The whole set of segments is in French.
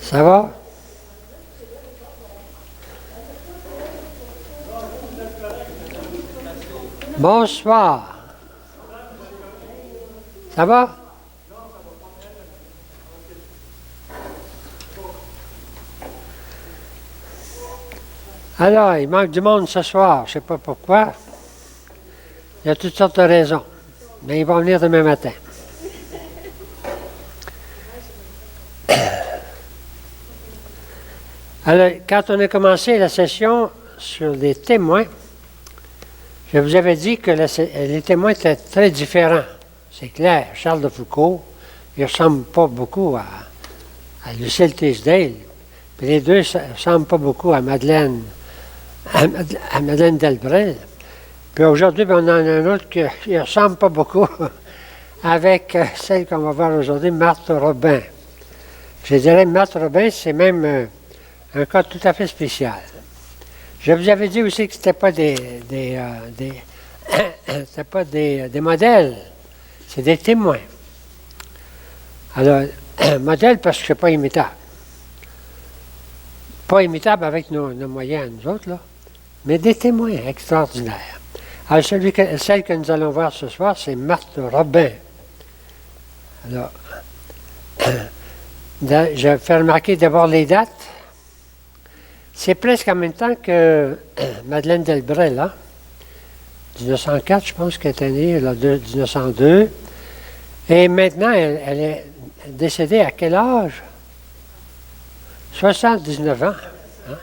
Ça va? Bonsoir. Ça va? Alors, il manque du monde ce soir, je ne sais pas pourquoi. Il y a toutes sortes de raisons. Mais ils vont venir demain matin. Alors, quand on a commencé la session sur les témoins, je vous avais dit que les témoins étaient très différents. C'est clair, Charles de Foucault, il ne ressemble pas beaucoup à Lucille Teasdale. Puis les deux ne ressemblent pas beaucoup à Madeleine Delbrel. Puis aujourd'hui, on en a un autre qui ne ressemble pas beaucoup avec celle qu'on va voir aujourd'hui, Marthe Robin. Je dirais Marthe Robin, c'est même un cas tout à fait spécial. Je vous avais dit aussi que ce n'était pas des modèles, c'est des témoins. Alors, modèle parce que je ne suis pas imitable. Pas imitable avec nos moyens, nous autres, là, mais des témoins extraordinaires. Alors, celle que nous allons voir ce soir, c'est Marthe Robin. Alors, je vais faire remarquer d'abord les dates. C'est presque en même temps que Madeleine Delbrel, là. 1904, je pense qu'elle était née, là, 1902. Et maintenant, elle est décédée à quel âge? 79 ans. Hein?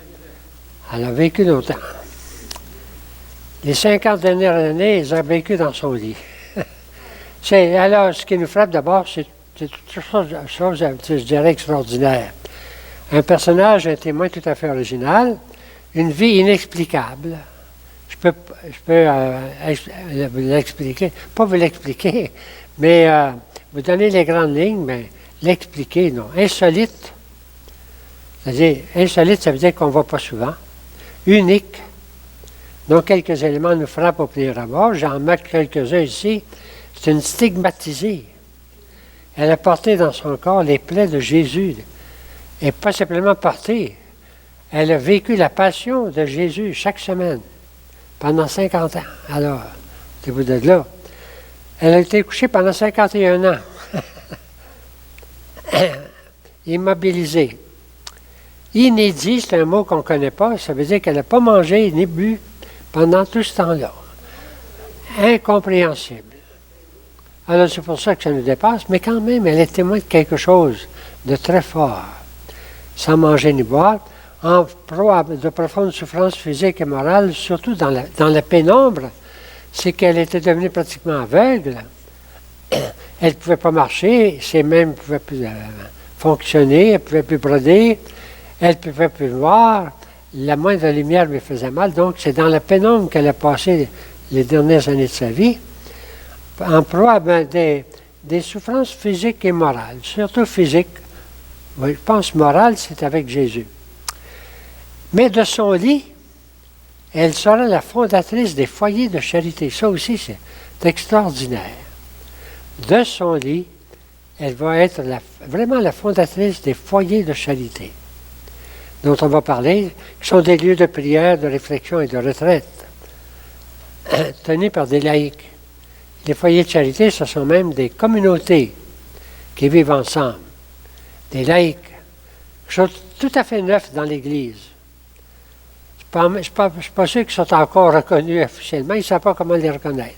Elle a vécu longtemps. Les 50 dernières années, elle a vécu dans son lit. Alors, ce qui nous frappe d'abord, c'est toute chose, je dirais, extraordinaire. Un personnage, un témoin tout à fait original, une vie inexplicable. Je peux vous l'expliquer, pas vous l'expliquer, mais vous donner les grandes lignes, mais l'expliquer, non. Insolite, c'est-à-dire, insolite, ça veut dire qu'on ne voit pas souvent. Unique, dont quelques éléments nous frappent au premier abord. J'en marque quelques-uns ici. C'est une stigmatisée. Elle a porté dans son corps les plaies de Jésus. Et pas simplement portée. Elle a vécu la passion de Jésus chaque semaine, pendant 50 ans. Alors, c'est-vous de là. Elle a été couchée pendant 51 ans. Immobilisée. Inédit, c'est un mot qu'on ne connaît pas. Ça veut dire qu'elle n'a pas mangé ni bu pendant tout ce temps-là. Incompréhensible. Alors, c'est pour ça que ça nous dépasse, mais quand même, elle est témoin de quelque chose de très fort. Sans manger ni boire, en proie de profondes souffrances physiques et morales, surtout dans la pénombre, c'est qu'elle était devenue pratiquement aveugle. Elle ne pouvait pas marcher, ses mains ne pouvaient plus fonctionner, elle ne pouvait plus broder, elle ne pouvait plus voir, la moindre lumière lui faisait mal, donc c'est dans la pénombre qu'elle a passé les dernières années de sa vie, en proie à des souffrances physiques et morales, surtout physiques. Oui, je pense morale, c'est avec Jésus. Mais de son lit, elle sera la fondatrice des foyers de charité. Ça aussi, c'est extraordinaire. De son lit, elle va être vraiment la fondatrice des foyers de charité, dont on va parler, qui sont des lieux de prière, de réflexion et de retraite, tenus par des laïcs. Les foyers de charité, ce sont même des communautés qui vivent ensemble. Des laïcs, chose tout à fait neuf dans l'Église. Je ne suis pas sûr qu'ils sont encore reconnus officiellement, ils ne savent pas comment les reconnaître.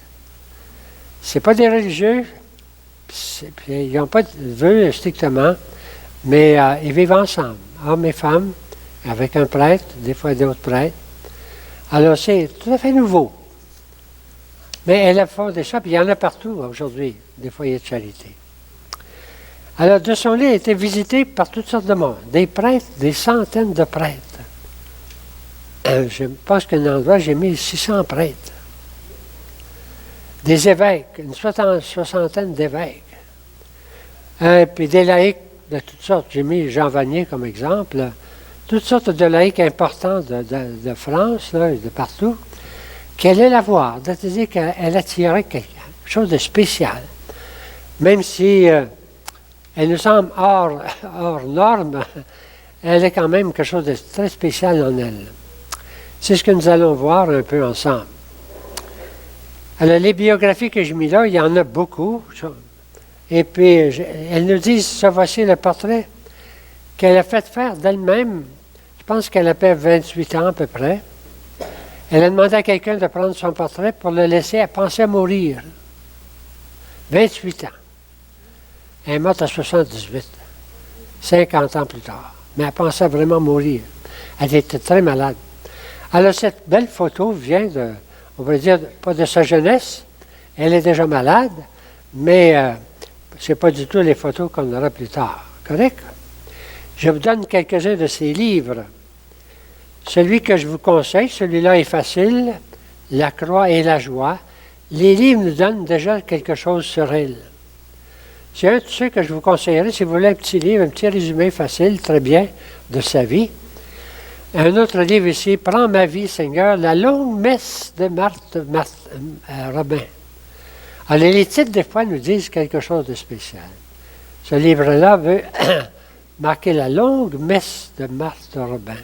Ce n'est pas des religieux, ils n'ont pas de vœux strictement, mais ils vivent ensemble, hommes et femmes, avec un prêtre, des fois d'autres prêtres. Alors c'est tout à fait nouveau. Mais elle a fondé ça, puis il y en a partout aujourd'hui, des foyers de charité. Alors, de son lit a été visité par toutes sortes de monde. Des prêtres, des centaines de prêtres. Je pense qu'à un endroit, j'ai mis 600 prêtres. Des évêques, une soixantaine d'évêques. Puis des laïcs de toutes sortes. J'ai mis Jean Vanier comme exemple. Toutes sortes de laïcs importants de France, là, de partout, qui allaient la voir. C'est-à-dire qu'elle attirait quelque chose de spécial. Même si Elle nous semble hors norme. Elle est quand même quelque chose de très spécial en elle. C'est ce que nous allons voir un peu ensemble. Alors, les biographies que j'ai mis là, il y en a beaucoup. Et puis, elles nous disent, ça, voici le portrait qu'elle a fait faire d'elle-même. Je pense qu'elle avait 28 ans à peu près. Elle a demandé à quelqu'un de prendre son portrait pour le laisser penser à mourir. 28 ans. Elle est morte à 78, 50 ans plus tard. Mais elle pensait vraiment mourir. Elle était très malade. Alors, cette belle photo vient de, on va dire, pas de sa jeunesse. Elle est déjà malade, mais ce n'est pas du tout les photos qu'on aura plus tard. Correct? Je vous donne quelques-uns de ses livres. Celui que je vous conseille, celui-là est facile, La croix et la joie. Les livres nous donnent déjà quelque chose sur elle. C'est un de ceux que je vous conseillerais si vous voulez un petit livre, un petit résumé facile, très bien, de sa vie. Un autre livre ici, Prends ma vie, Seigneur, la longue messe de Marthe Robin. Alors, les titres, des fois, nous disent quelque chose de spécial. Ce livre-là veut marquer la longue messe de Marthe Robin.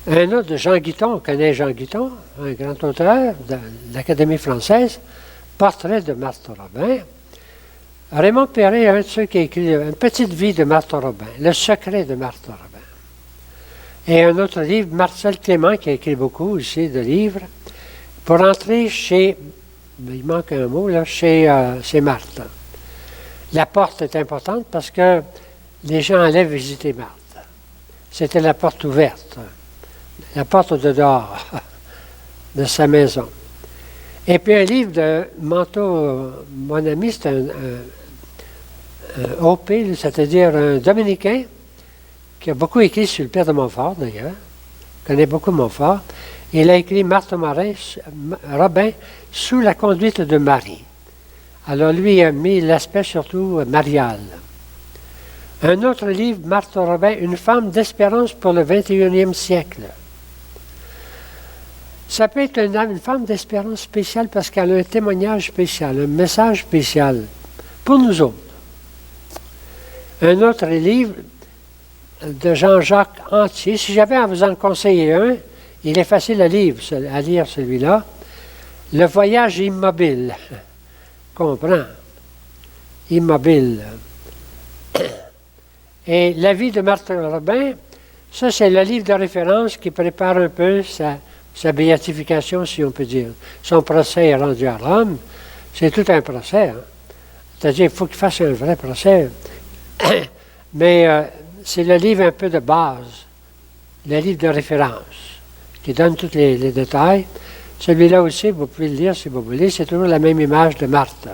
Un autre de Jean Guiton, on connaît Jean Guiton, un grand auteur de l'Académie française, Portrait de Marthe Robin. Raymond Perret est un de ceux qui a écrit Une petite vie de Marthe Robin, Le secret de Marthe Robin. Et un autre livre, Marcel Clément, qui a écrit beaucoup aussi de livres, pour entrer chez, il manque un mot là, chez Marthe. La porte est importante parce que les gens allaient visiter Marthe. C'était la porte ouverte, la porte de dehors de sa maison. Et puis un livre de Manteau, mon ami, c'est un OP, c'est-à-dire un Dominicain qui a beaucoup écrit sur le père de Montfort, d'ailleurs, connaît beaucoup Montfort. Il a écrit Marthe Robin sous la conduite de Marie. Alors lui a mis l'aspect surtout marial. Un autre livre, Marthe Robin, Une femme d'espérance pour le 21e siècle. Ça peut être une femme d'espérance spéciale parce qu'elle a un témoignage spécial, un message spécial pour nous autres. Un autre livre de Jean-Jacques Antier. Si j'avais à vous en conseiller un, il est facile à lire celui-là. Le voyage immobile. Comprends. Immobile. Et La vie de Marthe Robin, ça c'est le livre de référence qui prépare un peu sa béatification, si on peut dire. Son procès est rendu à Rome. C'est tout un procès. Hein? C'est-à-dire qu'il faut qu'il fasse un vrai procès. Mais c'est le livre un peu de base, le livre de référence, qui donne tous les détails. Celui-là aussi, vous pouvez le lire si vous voulez, c'est toujours la même image de Marthe.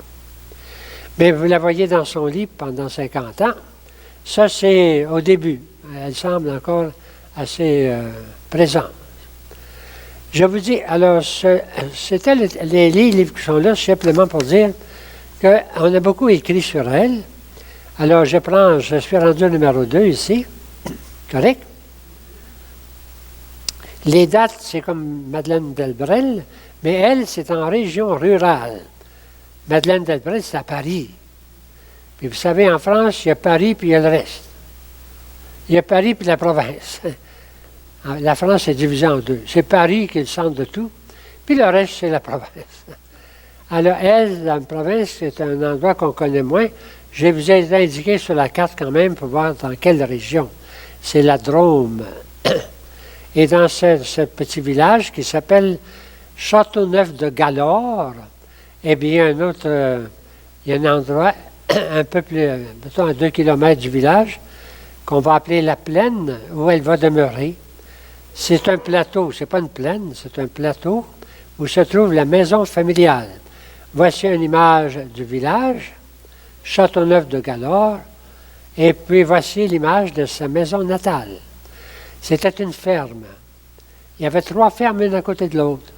Mais vous la voyez dans son livre pendant 50 ans. Ça, c'est au début. Elle semble encore assez présente. Je vous dis, alors, c'était les livres qui sont là, simplement pour dire qu'on a beaucoup écrit sur elle. Alors, je suis rendu au numéro 2 ici. Correct? Les dates, c'est comme Madeleine Delbrel, mais elle, c'est en région rurale. Madeleine Delbrel, c'est à Paris. Puis vous savez, en France, il y a Paris, puis il y a le reste. Il y a Paris, puis la province. La France est divisée en deux. C'est Paris qui est le centre de tout, puis le reste, c'est la province. Alors, elle, la province, c'est un endroit qu'on connaît moins. Je vous ai indiqué sur la carte quand même pour voir dans quelle région. C'est la Drôme. Et dans ce petit village qui s'appelle Châteauneuf de Galore, eh bien, il y a un endroit un peu plus, mettons à 2 kilomètres du village, qu'on va appeler la plaine, où elle va demeurer. C'est un plateau, c'est pas une plaine, c'est un plateau où se trouve la maison familiale. Voici une image du village, Châteauneuf de Galore, et puis voici l'image de sa maison natale. C'était une ferme. Il y avait 3 fermes l'une à côté de l'autre.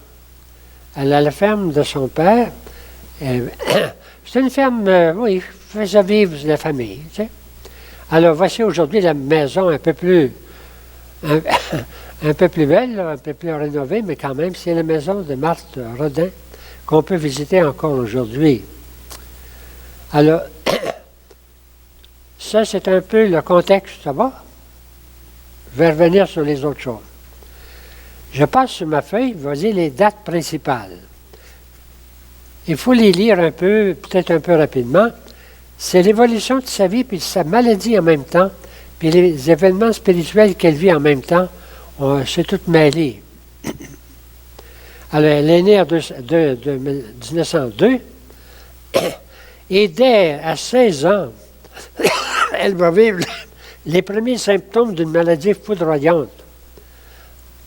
Elle a la ferme de son père. C'était une ferme, oui, faisait vivre la famille. Tu sais. Alors voici aujourd'hui la maison un peu plus belle, un peu plus rénovée, mais quand même, c'est la maison de Marthe Rodin qu'on peut visiter encore aujourd'hui. Alors, ça, c'est un peu le contexte, ça va? Je vais revenir sur les autres choses. Je passe sur ma feuille, voici les dates principales. Il faut les lire un peu, peut-être un peu rapidement. C'est l'évolution de sa vie, puis sa maladie en même temps, puis les événements spirituels qu'elle vit en même temps. C'est tout mêlé. Alors, elle est née en 1902, et dès à 16 ans, elle va vivre les premiers symptômes d'une maladie foudroyante.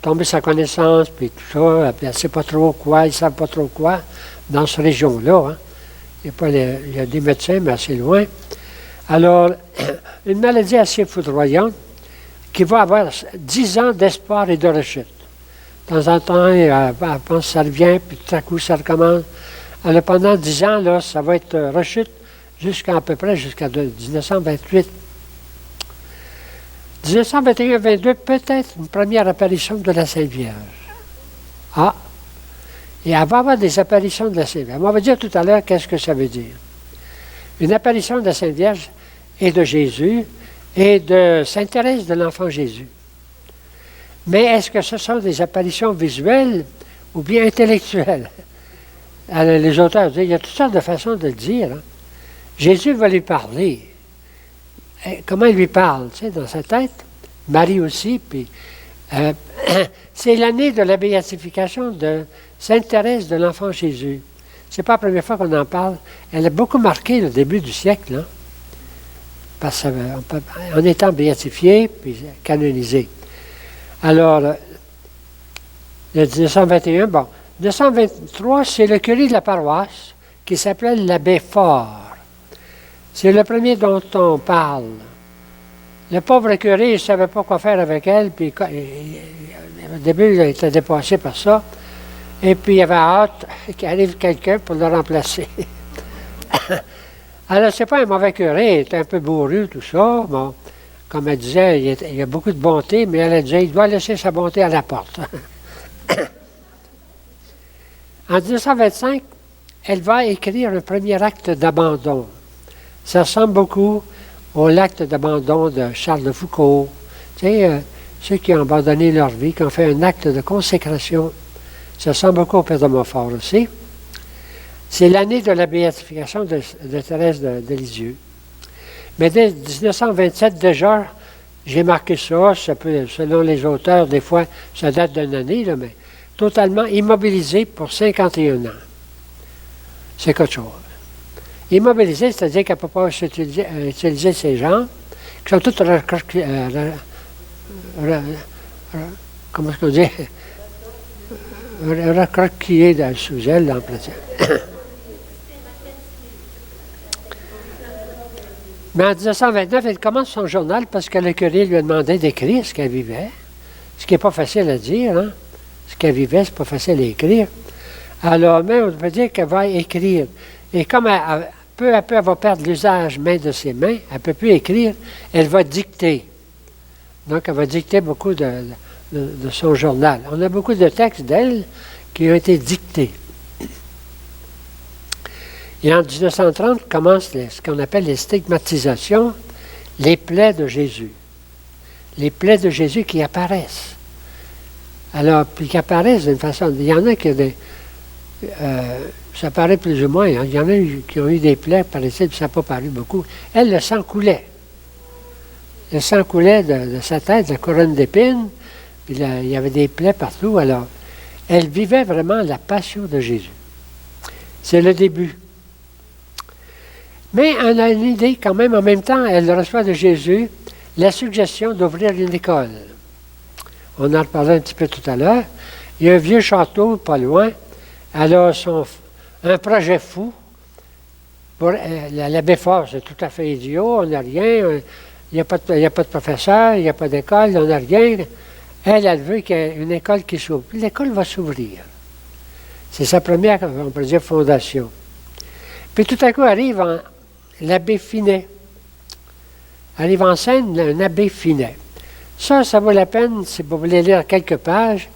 Tomber sa connaissance, puis tout ça, puis elle ne sait pas trop quoi, ils ne savent pas trop quoi, dans cette région-là. Hein. Il y a des médecins, mais assez loin. Alors, une maladie assez foudroyante qui va avoir 10 ans d'espoir et de rechute. De temps en temps, elle pense que ça revient, puis tout à coup, ça recommence. Alors, pendant 10 ans, là, ça va être rechute jusqu'à peu près jusqu'à 1928. 1921-22, peut-être une première apparition de la Sainte Vierge. Ah! Et elle va avoir des apparitions de la Sainte Vierge. On va dire tout à l'heure qu'est-ce que ça veut dire. Une apparition de la Sainte Vierge et de Jésus et de Sainte Thérèse de l'Enfant Jésus. Mais est-ce que ce sont des apparitions visuelles ou bien intellectuelles? Alors, les auteurs disent, il y a toutes sortes de façons de le dire. Hein. Jésus va lui parler. Comment il lui parle, tu sais, dans sa tête? Marie aussi, puis c'est l'année de la béatification de Sainte Thérèse de l'Enfant Jésus. C'est pas la première fois qu'on en parle. Elle a beaucoup marqué le début du siècle, hein, parce en étant béatifiée puis canonisée. Alors, le 1921, bon, 1923, c'est le curé de la paroisse qui s'appelait l'abbé Faure. C'est le premier dont on parle. Le pauvre curé, il ne savait pas quoi faire avec elle, puis au début, il était dépassé par ça. Et puis, il avait hâte qu'il arrive quelqu'un pour le remplacer. Alors, c'est pas un mauvais curé, il était un peu bourru, tout ça. Bon, comme elle disait, il y a beaucoup de bonté, mais elle disait, il doit laisser sa bonté à la porte. En 1925, elle va écrire un premier acte d'abandon. Ça ressemble beaucoup au l'acte d'abandon de Charles de Foucault. Tu sais, ceux qui ont abandonné leur vie, qui ont fait un acte de consécration. Ça ressemble beaucoup au Père de Montfort aussi. C'est l'année de la béatification de Thérèse de Lisieux. Mais dès 1927, déjà, j'ai marqué ça, selon les auteurs, des fois, ça date d'une année, là, mais totalement immobilisée pour 51 ans. C'est quelque chose. Immobilisée, c'est-à-dire qu'elle ne peut pas utiliser ses jambes, qui sont toutes comment est-ce qu'on dit? Recroquillées sous elle, en pratique. Mais en 1929, elle commence son journal parce que le curé lui a demandé d'écrire ce qu'elle vivait. Ce qui n'est pas facile à dire, hein? Ce qu'elle vivait, c'est pas facile à écrire. Alors, même, on peut dire qu'elle va écrire. Et comme peu à peu, elle va perdre l'usage main de ses mains, elle ne peut plus écrire, elle va dicter. Donc, elle va dicter beaucoup de son journal. On a beaucoup de textes d'elle qui ont été dictés. Et en 1930 commence ce qu'on appelle les stigmatisations, les plaies de Jésus. Les plaies de Jésus qui apparaissent. Alors, puis qui apparaissent d'une façon... Il y en a qui ont des... ça paraît plus ou moins. Hein. Il y en a qui ont eu des plaies, paraît-il, puis ça n'a pas paru beaucoup. Elle, le sang coulait. Le sang coulait de sa tête, de la couronne d'épines, puis là, il y avait des plaies partout. Alors, elle vivait vraiment la passion de Jésus. C'est le début. Mais elle a une idée quand même, en même temps, elle reçoit de Jésus la suggestion d'ouvrir une école. On en reparlait un petit peu tout à l'heure. Il y a un vieux château, pas loin. Elle a un projet fou. L'abbé Faure, c'est tout à fait idiot, on n'a rien. Il n'y a pas de professeur, il n'y a pas d'école, on n'a rien. Elle veut qu'il y ait une école qui s'ouvre. L'école va s'ouvrir. C'est sa première, on peut dire, fondation. Puis tout à coup arrive l'abbé Finet. Arrive en scène un abbé Finet. Ça vaut la peine, si vous voulez lire quelques pages,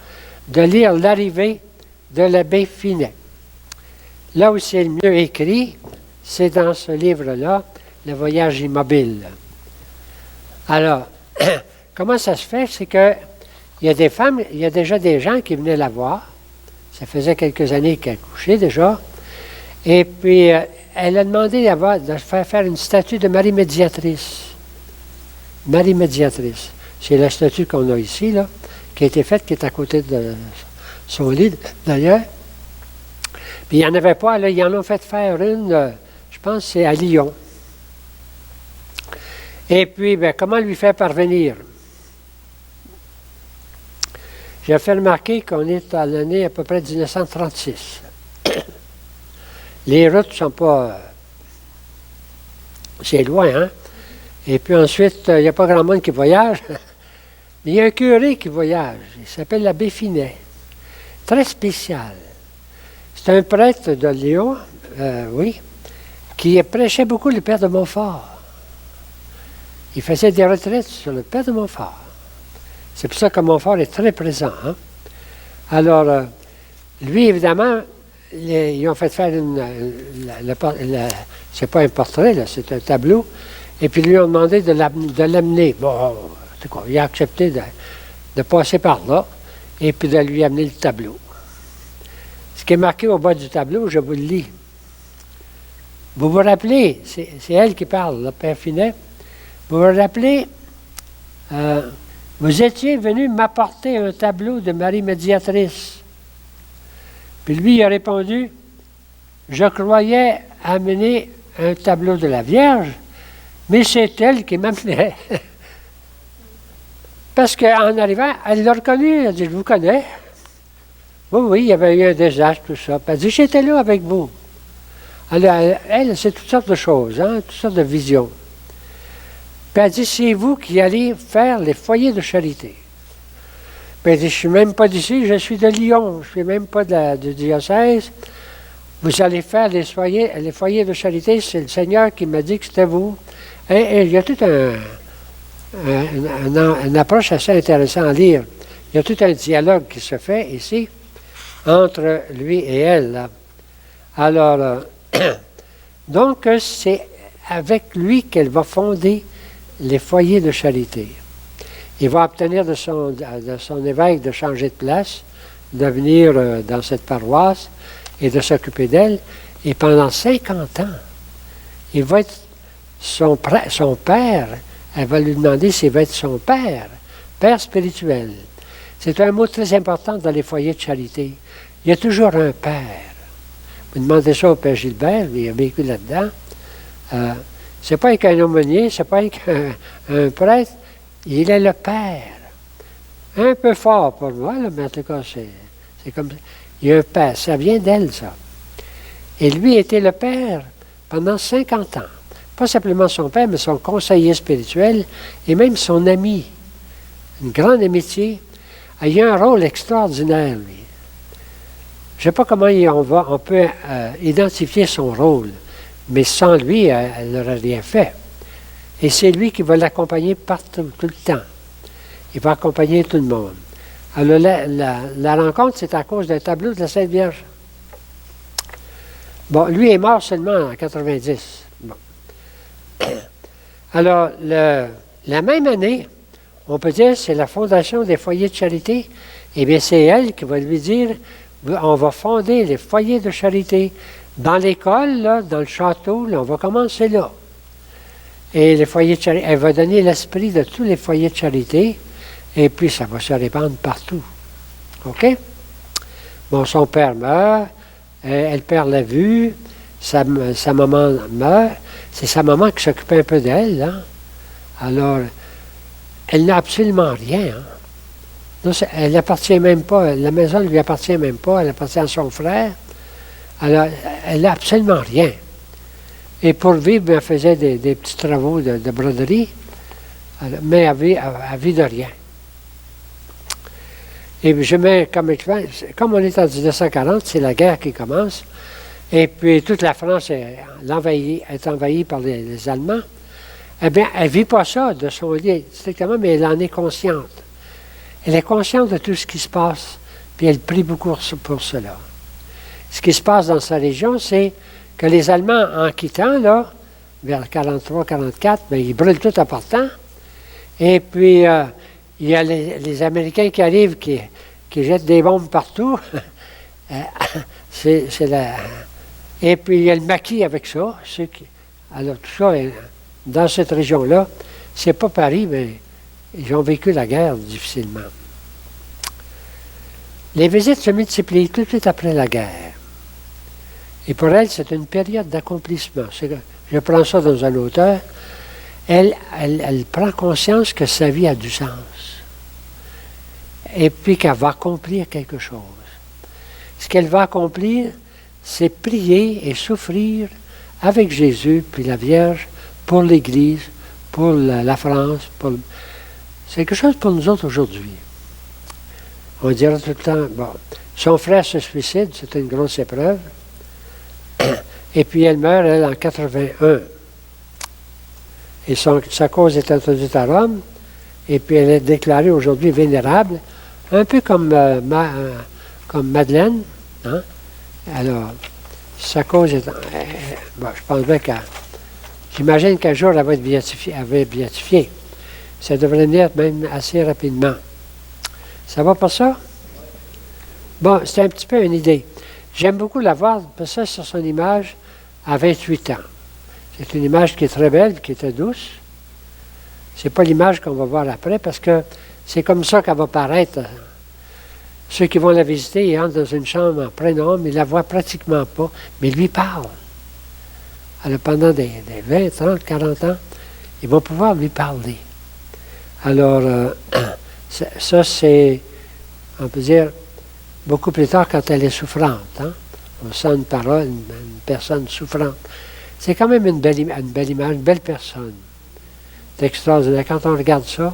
de lire l'arrivée de l'abbé Finet. Là où c'est le mieux écrit, c'est dans ce livre-là, Le voyage immobile. Alors, comment ça se fait? C'est que il y a des femmes, il y a déjà des gens qui venaient la voir. Ça faisait quelques années qu'elle couchait déjà. Et puis, elle a demandé de faire une statue de Marie Médiatrice. Marie Médiatrice. C'est la statue qu'on a ici, là, qui a été faite, qui est à côté de son lit, d'ailleurs. Puis, il n'y en avait pas, là, ils en ont fait faire une, je pense que c'est à Lyon. Et puis, bien, comment lui faire parvenir? J'ai fait remarquer qu'on est à l'année à peu près 1936. Les routes ne sont pas... c'est loin, hein? Et puis ensuite, il n'y a pas grand monde qui voyage. Mais il y a un curé qui voyage. Il s'appelle l'abbé Finet. Très spécial. C'est un prêtre de Lyon, oui, qui prêchait beaucoup le Père de Montfort. Il faisait des retraites sur le Père de Montfort. C'est pour ça que Montfort est très présent. Hein? Alors, lui, évidemment, ils ont fait faire c'est pas un portrait, là, c'est un tableau. Et puis, lui ont demandé de l'amener. Bon, il a accepté de passer par là et puis de lui amener le tableau. Ce qui est marqué au bas du tableau, je vous le lis. Vous vous rappelez, c'est elle qui parle, le Père Finet. Vous vous rappelez, vous étiez venu m'apporter un tableau de Marie Médiatrice. Puis lui, il a répondu, je croyais amener un tableau de la Vierge, mais c'est elle qui m'amenait. Parce qu'en arrivant, elle l'a reconnu, elle a dit, je vous connais. Oui, oui, il y avait eu un désastre, tout ça. Puis elle a dit, j'étais là avec vous. Alors, elle, c'est toutes sortes de choses, hein, toutes sortes de visions. Puis elle dit, c'est vous qui allez faire les foyers de charité. Puis elle dit, je ne suis même pas d'ici, je suis de Lyon, je ne suis même pas du diocèse. Vous allez faire les foyers de charité, c'est le Seigneur qui m'a dit que c'était vous. Et il y a toute une approche assez intéressante à lire. Il y a tout un dialogue qui se fait ici entre lui et elle. Là. Alors, donc, c'est avec lui qu'elle va fonder les foyers de charité. Il va obtenir de son évêque de changer de place, de venir dans cette paroisse et de s'occuper d'elle. Et pendant 50 ans, il va être son père. Elle va lui demander s'il va être son père spirituel. C'est un mot très important dans les foyers de charité. Il y a toujours un père. Vous demandez ça au Père Gilbert, il a vécu là-dedans. C'est pas qu'un aumônier, c'est pas qu'un prêtre, il est le père. Un peu fort pour moi, là, mais en tout cas, c'est comme ça. Il y a un père, ça vient d'elle, ça. Et lui était le père pendant 50 ans. Pas simplement son père, mais son conseiller spirituel et même son ami. Une grande amitié. Il a un rôle extraordinaire, lui. Je ne sais pas comment on peut identifier son rôle, mais sans lui, elle n'aurait rien fait. Et c'est lui qui va l'accompagner partout, tout le temps. Il va accompagner tout le monde. Alors, la rencontre, c'est à cause d'un tableau de la Sainte Vierge. Bon, lui est mort seulement en 90. Bon. Alors, la même année, on peut dire c'est la fondation des foyers de charité. Eh bien, c'est elle qui va lui dire, on va fonder les foyers de charité. Dans l'école, là, dans le château, là, on va commencer là. Et les foyers de charité, elle va donner l'esprit de tous les foyers de charité, et puis ça va se répandre partout. OK? Bon, son père meurt, elle perd la vue, sa maman meurt, c'est sa maman qui s'occupait un peu d'elle, hein? Alors, elle n'a absolument rien, hein? Non, elle n'appartient même pas, la maison ne lui appartient même pas, elle appartient à son frère. Alors, elle n'a absolument rien. Et pour vivre, elle faisait des petits travaux de broderie, mais elle vit de rien. Et je mets comme on est en 1940, c'est la guerre qui commence, et puis toute la France est envahie par les Allemands. Eh bien, elle ne vit pas ça de son lit strictement, mais elle en est consciente. Elle est consciente de tout ce qui se passe, puis elle prie beaucoup pour cela. Ce qui se passe dans sa région, c'est que les Allemands, en quittant, là, vers 43-44, ben, ils brûlent tout en partant. Et puis, il y a les Américains qui arrivent, qui jettent des bombes partout. Et puis, il y a le maquis avec ça. Alors, tout ça, dans cette région-là, c'est pas Paris, mais ils ont vécu la guerre difficilement. Les visites se multiplient tout de suite après la guerre. Et pour elle, c'est une période d'accomplissement. Je prends ça dans un auteur. Elle prend conscience que sa vie a du sens. Et puis qu'elle va accomplir quelque chose. Ce qu'elle va accomplir, c'est prier et souffrir avec Jésus puis la Vierge pour l'Église, pour la France. C'est quelque chose pour nous autres aujourd'hui. On dira tout le temps, bon, son frère se suicide, c'est une grosse épreuve. Et puis elle meurt, elle, en 81. Et sa cause est introduite à Rome. Et puis elle est déclarée aujourd'hui vénérable, un peu comme Madeleine. Hein? Alors, sa cause est... bon, je pense bien j'imagine qu'un jour elle va être béatifiée. Ça devrait venir même assez rapidement. Ça va pas ça? Bon, c'est un petit peu une idée. J'aime beaucoup la voir, parce que ça, sur son image, à 28 ans. C'est une image qui est très belle, qui est très douce. C'est pas l'image qu'on va voir après, parce que c'est comme ça qu'elle va paraître. Ceux qui vont la visiter, ils entrent dans une chambre en plein homme, ils la voient pratiquement pas, mais ils lui parlent. Alors, pendant des 20, 30, 40 ans, ils vont pouvoir lui parler. Alors, ça, c'est, on peut dire, beaucoup plus tard quand elle est souffrante. Hein? On sent une parole, une personne souffrante. C'est quand même une belle image, une belle personne. C'est extraordinaire. Quand on regarde ça,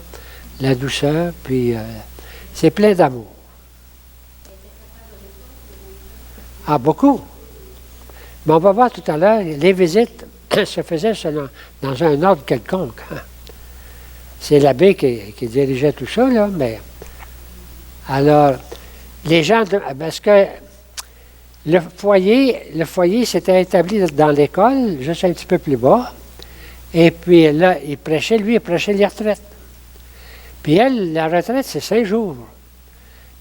la douceur, puis c'est plein d'amour. Ah, beaucoup. Mais on va voir tout à l'heure, les visites se faisaient dans un ordre quelconque. Hein? C'est l'abbé qui dirigeait tout ça, là, mais... Alors, les gens... Parce que le foyer s'était établi dans l'école, juste un petit peu plus bas, et puis là, il prêchait les retraites. Puis elle, la retraite, c'est 5 jours.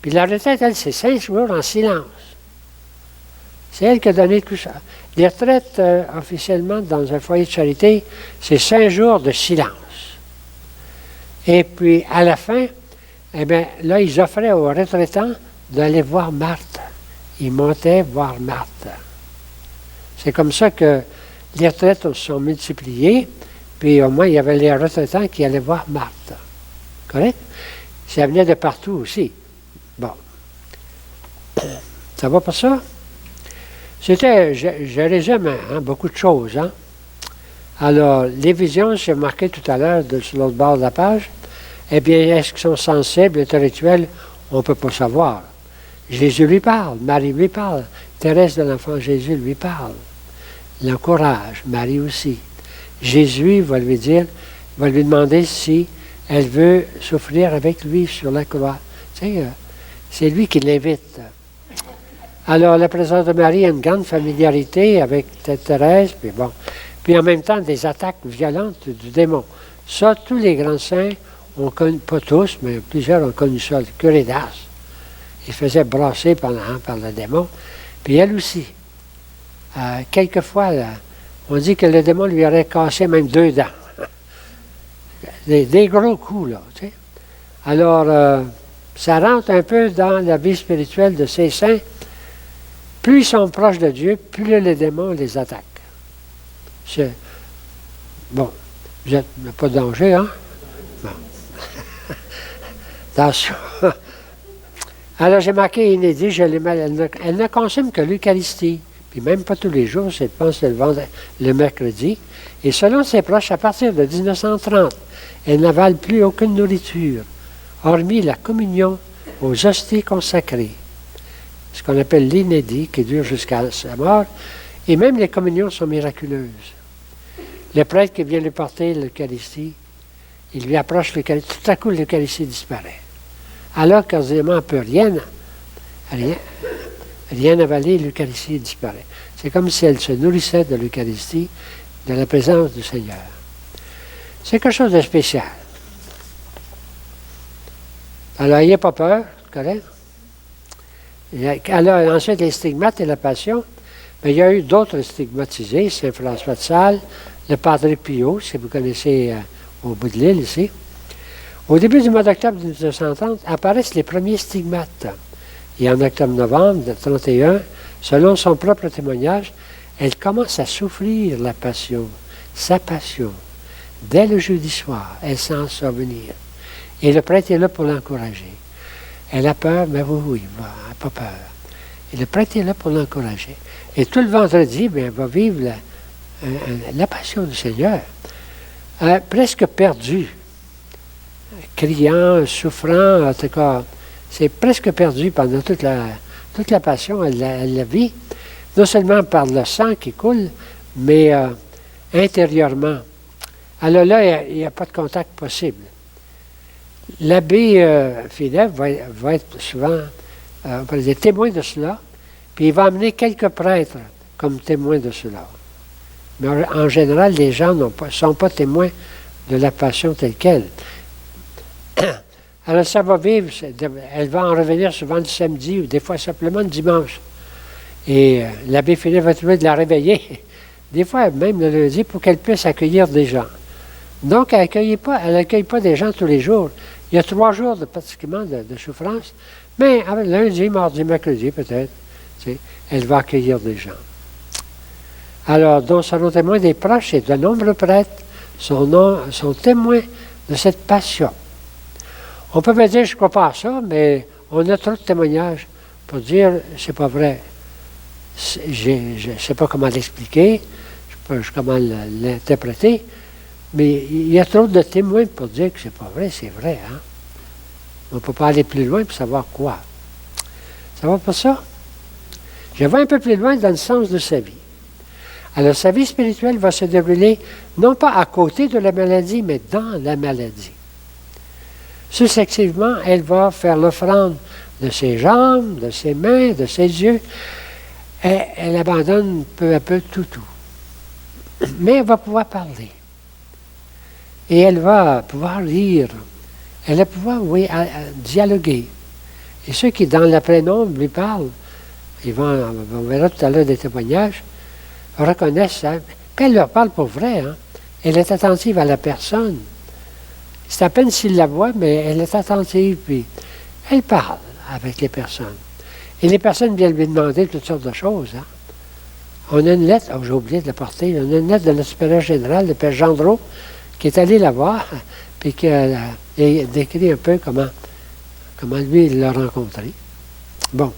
Puis la retraite, elle, c'est 5 jours en silence. C'est elle qui a donné tout ça. Les retraites, officiellement, dans un foyer de charité, c'est 5 jours de silence. Et puis, à la fin, eh bien, là, ils offraient aux retraitants d'aller voir Marthe. Ils montaient voir Marthe. C'est comme ça que les retraites se sont multipliées, puis au moins, il y avait les retraitants qui allaient voir Marthe. Correct? Ça venait de partout aussi. Bon. Ça va pour ça? C'était, je résume beaucoup de choses. Hein? Alors, les visions, j'ai marqué tout à l'heure sur l'autre bord de la page. Eh bien, est-ce qu'ils sont sensibles, intellectuels? On ne peut pas savoir. Jésus lui parle, Marie lui parle, Thérèse de l'Enfant Jésus lui parle. L'encourage, Marie aussi. Jésus va lui demander si elle veut souffrir avec lui sur la croix. Tu sais, c'est lui qui l'invite. Alors, la présence de Marie a une grande familiarité avec Thérèse, puis bon. Puis en même temps, des attaques violentes du démon. Ça, tous les grands saints ont connu, pas tous, mais plusieurs ont connu ça. Le curé d'Ars, il se faisait brasser par le démon. Puis elle aussi. Quelquefois, là, on dit que le démon lui aurait cassé même 2 dents. Des gros coups, là. Tu sais. Alors, ça rentre un peu dans la vie spirituelle de ces saints. Plus ils sont proches de Dieu, plus les démons les attaquent. Bon, vous n'avez pas de danger, hein? Bon. Attention. Alors, j'ai marqué inédit, elle ne consomme que l'Eucharistie, puis même pas tous les jours, je pense que le mercredi. Et selon ses proches, à partir de 1930, elle n'avale plus aucune nourriture, hormis la communion aux hosties consacrées. Ce qu'on appelle l'inédit, qui dure jusqu'à sa mort, et même les communions sont miraculeuses. Le prêtre qui vient lui porter l'Eucharistie, il lui approche l'Eucharistie, tout à coup l'Eucharistie disparaît. Alors qu'ordinairement, on ne peut rien avaler, l'Eucharistie disparaît. C'est comme si elle se nourrissait de l'Eucharistie, de la présence du Seigneur. C'est quelque chose de spécial. Alors, n'ayez pas peur, correct? Alors, ensuite, les stigmates et la passion. Mais il y a eu d'autres stigmatisés, Saint François de Sales, le Padre Pio, si vous connaissez au bout de l'île ici. Au début du mois d'octobre 1930, apparaissent les premiers stigmates. Et en octobre-novembre 1931, selon son propre témoignage, elle commence à souffrir la passion, sa passion. Dès le jeudi soir, elle sent ça venir. Et le prêtre est là pour l'encourager. Elle a peur, mais oui, elle n'a pas peur. Et le prêtre est là pour l'encourager. Et tout le vendredi, elle va vivre la passion du Seigneur. Presque perdue, criant, souffrant, en tout cas, c'est presque perdu pendant toute la passion, elle la vit, non seulement par le sang qui coule, mais intérieurement. Alors là, il n'y a pas de contact possible. L'abbé Philippe va être souvent témoin de cela, puis il va amener quelques prêtres comme témoins de cela. Mais en général, les gens ne sont pas témoins de la passion telle qu'elle. Alors ça va vivre, elle va en revenir souvent le samedi ou des fois simplement le dimanche. Et l'abbé Philippe va trouver de la réveiller, des fois même le lundi, pour qu'elle puisse accueillir des gens. Donc, elle n'accueille pas des gens tous les jours. Il y a 3 jours pratiquement de souffrance, mais lundi, mardi, mercredi peut-être, elle va accueillir des gens. Alors, dont seront témoins des proches et de nombreux prêtres sont témoins de cette passion. On peut me dire, je ne crois pas à ça, mais on a trop de témoignages pour dire, c'est pas vrai. Je ne sais pas comment l'expliquer, je ne sais pas comment l'interpréter, mais il y a trop de témoins pour dire que c'est pas vrai, c'est vrai. Hein? On ne peut pas aller plus loin pour savoir quoi. Ça va pour ça? Je vais un peu plus loin dans le sens de sa vie. Alors, sa vie spirituelle va se dérouler non pas à côté de la maladie, mais dans la maladie. Successivement, elle va faire l'offrande de ses jambes, de ses mains, de ses yeux. Et elle abandonne peu à peu tout. Mais elle va pouvoir parler. Et elle va pouvoir lire. Elle va pouvoir, dialoguer. Et ceux qui, dans l'après-nombre, lui parlent, on verra tout à l'heure des témoignages, reconnaissent ça. Puis elle leur parle pour vrai. Hein? Elle est attentive à la personne. C'est à peine s'il la voit, mais elle est attentive, puis elle parle avec les personnes. Et les personnes viennent lui demander toutes sortes de choses. Hein? On a une lettre, j'ai oublié de la porter, on a une lettre de notre supérieur général, le père Gendreau, qui est allé la voir, puis qui a décrit un peu comment lui, il l'a rencontré. Bon.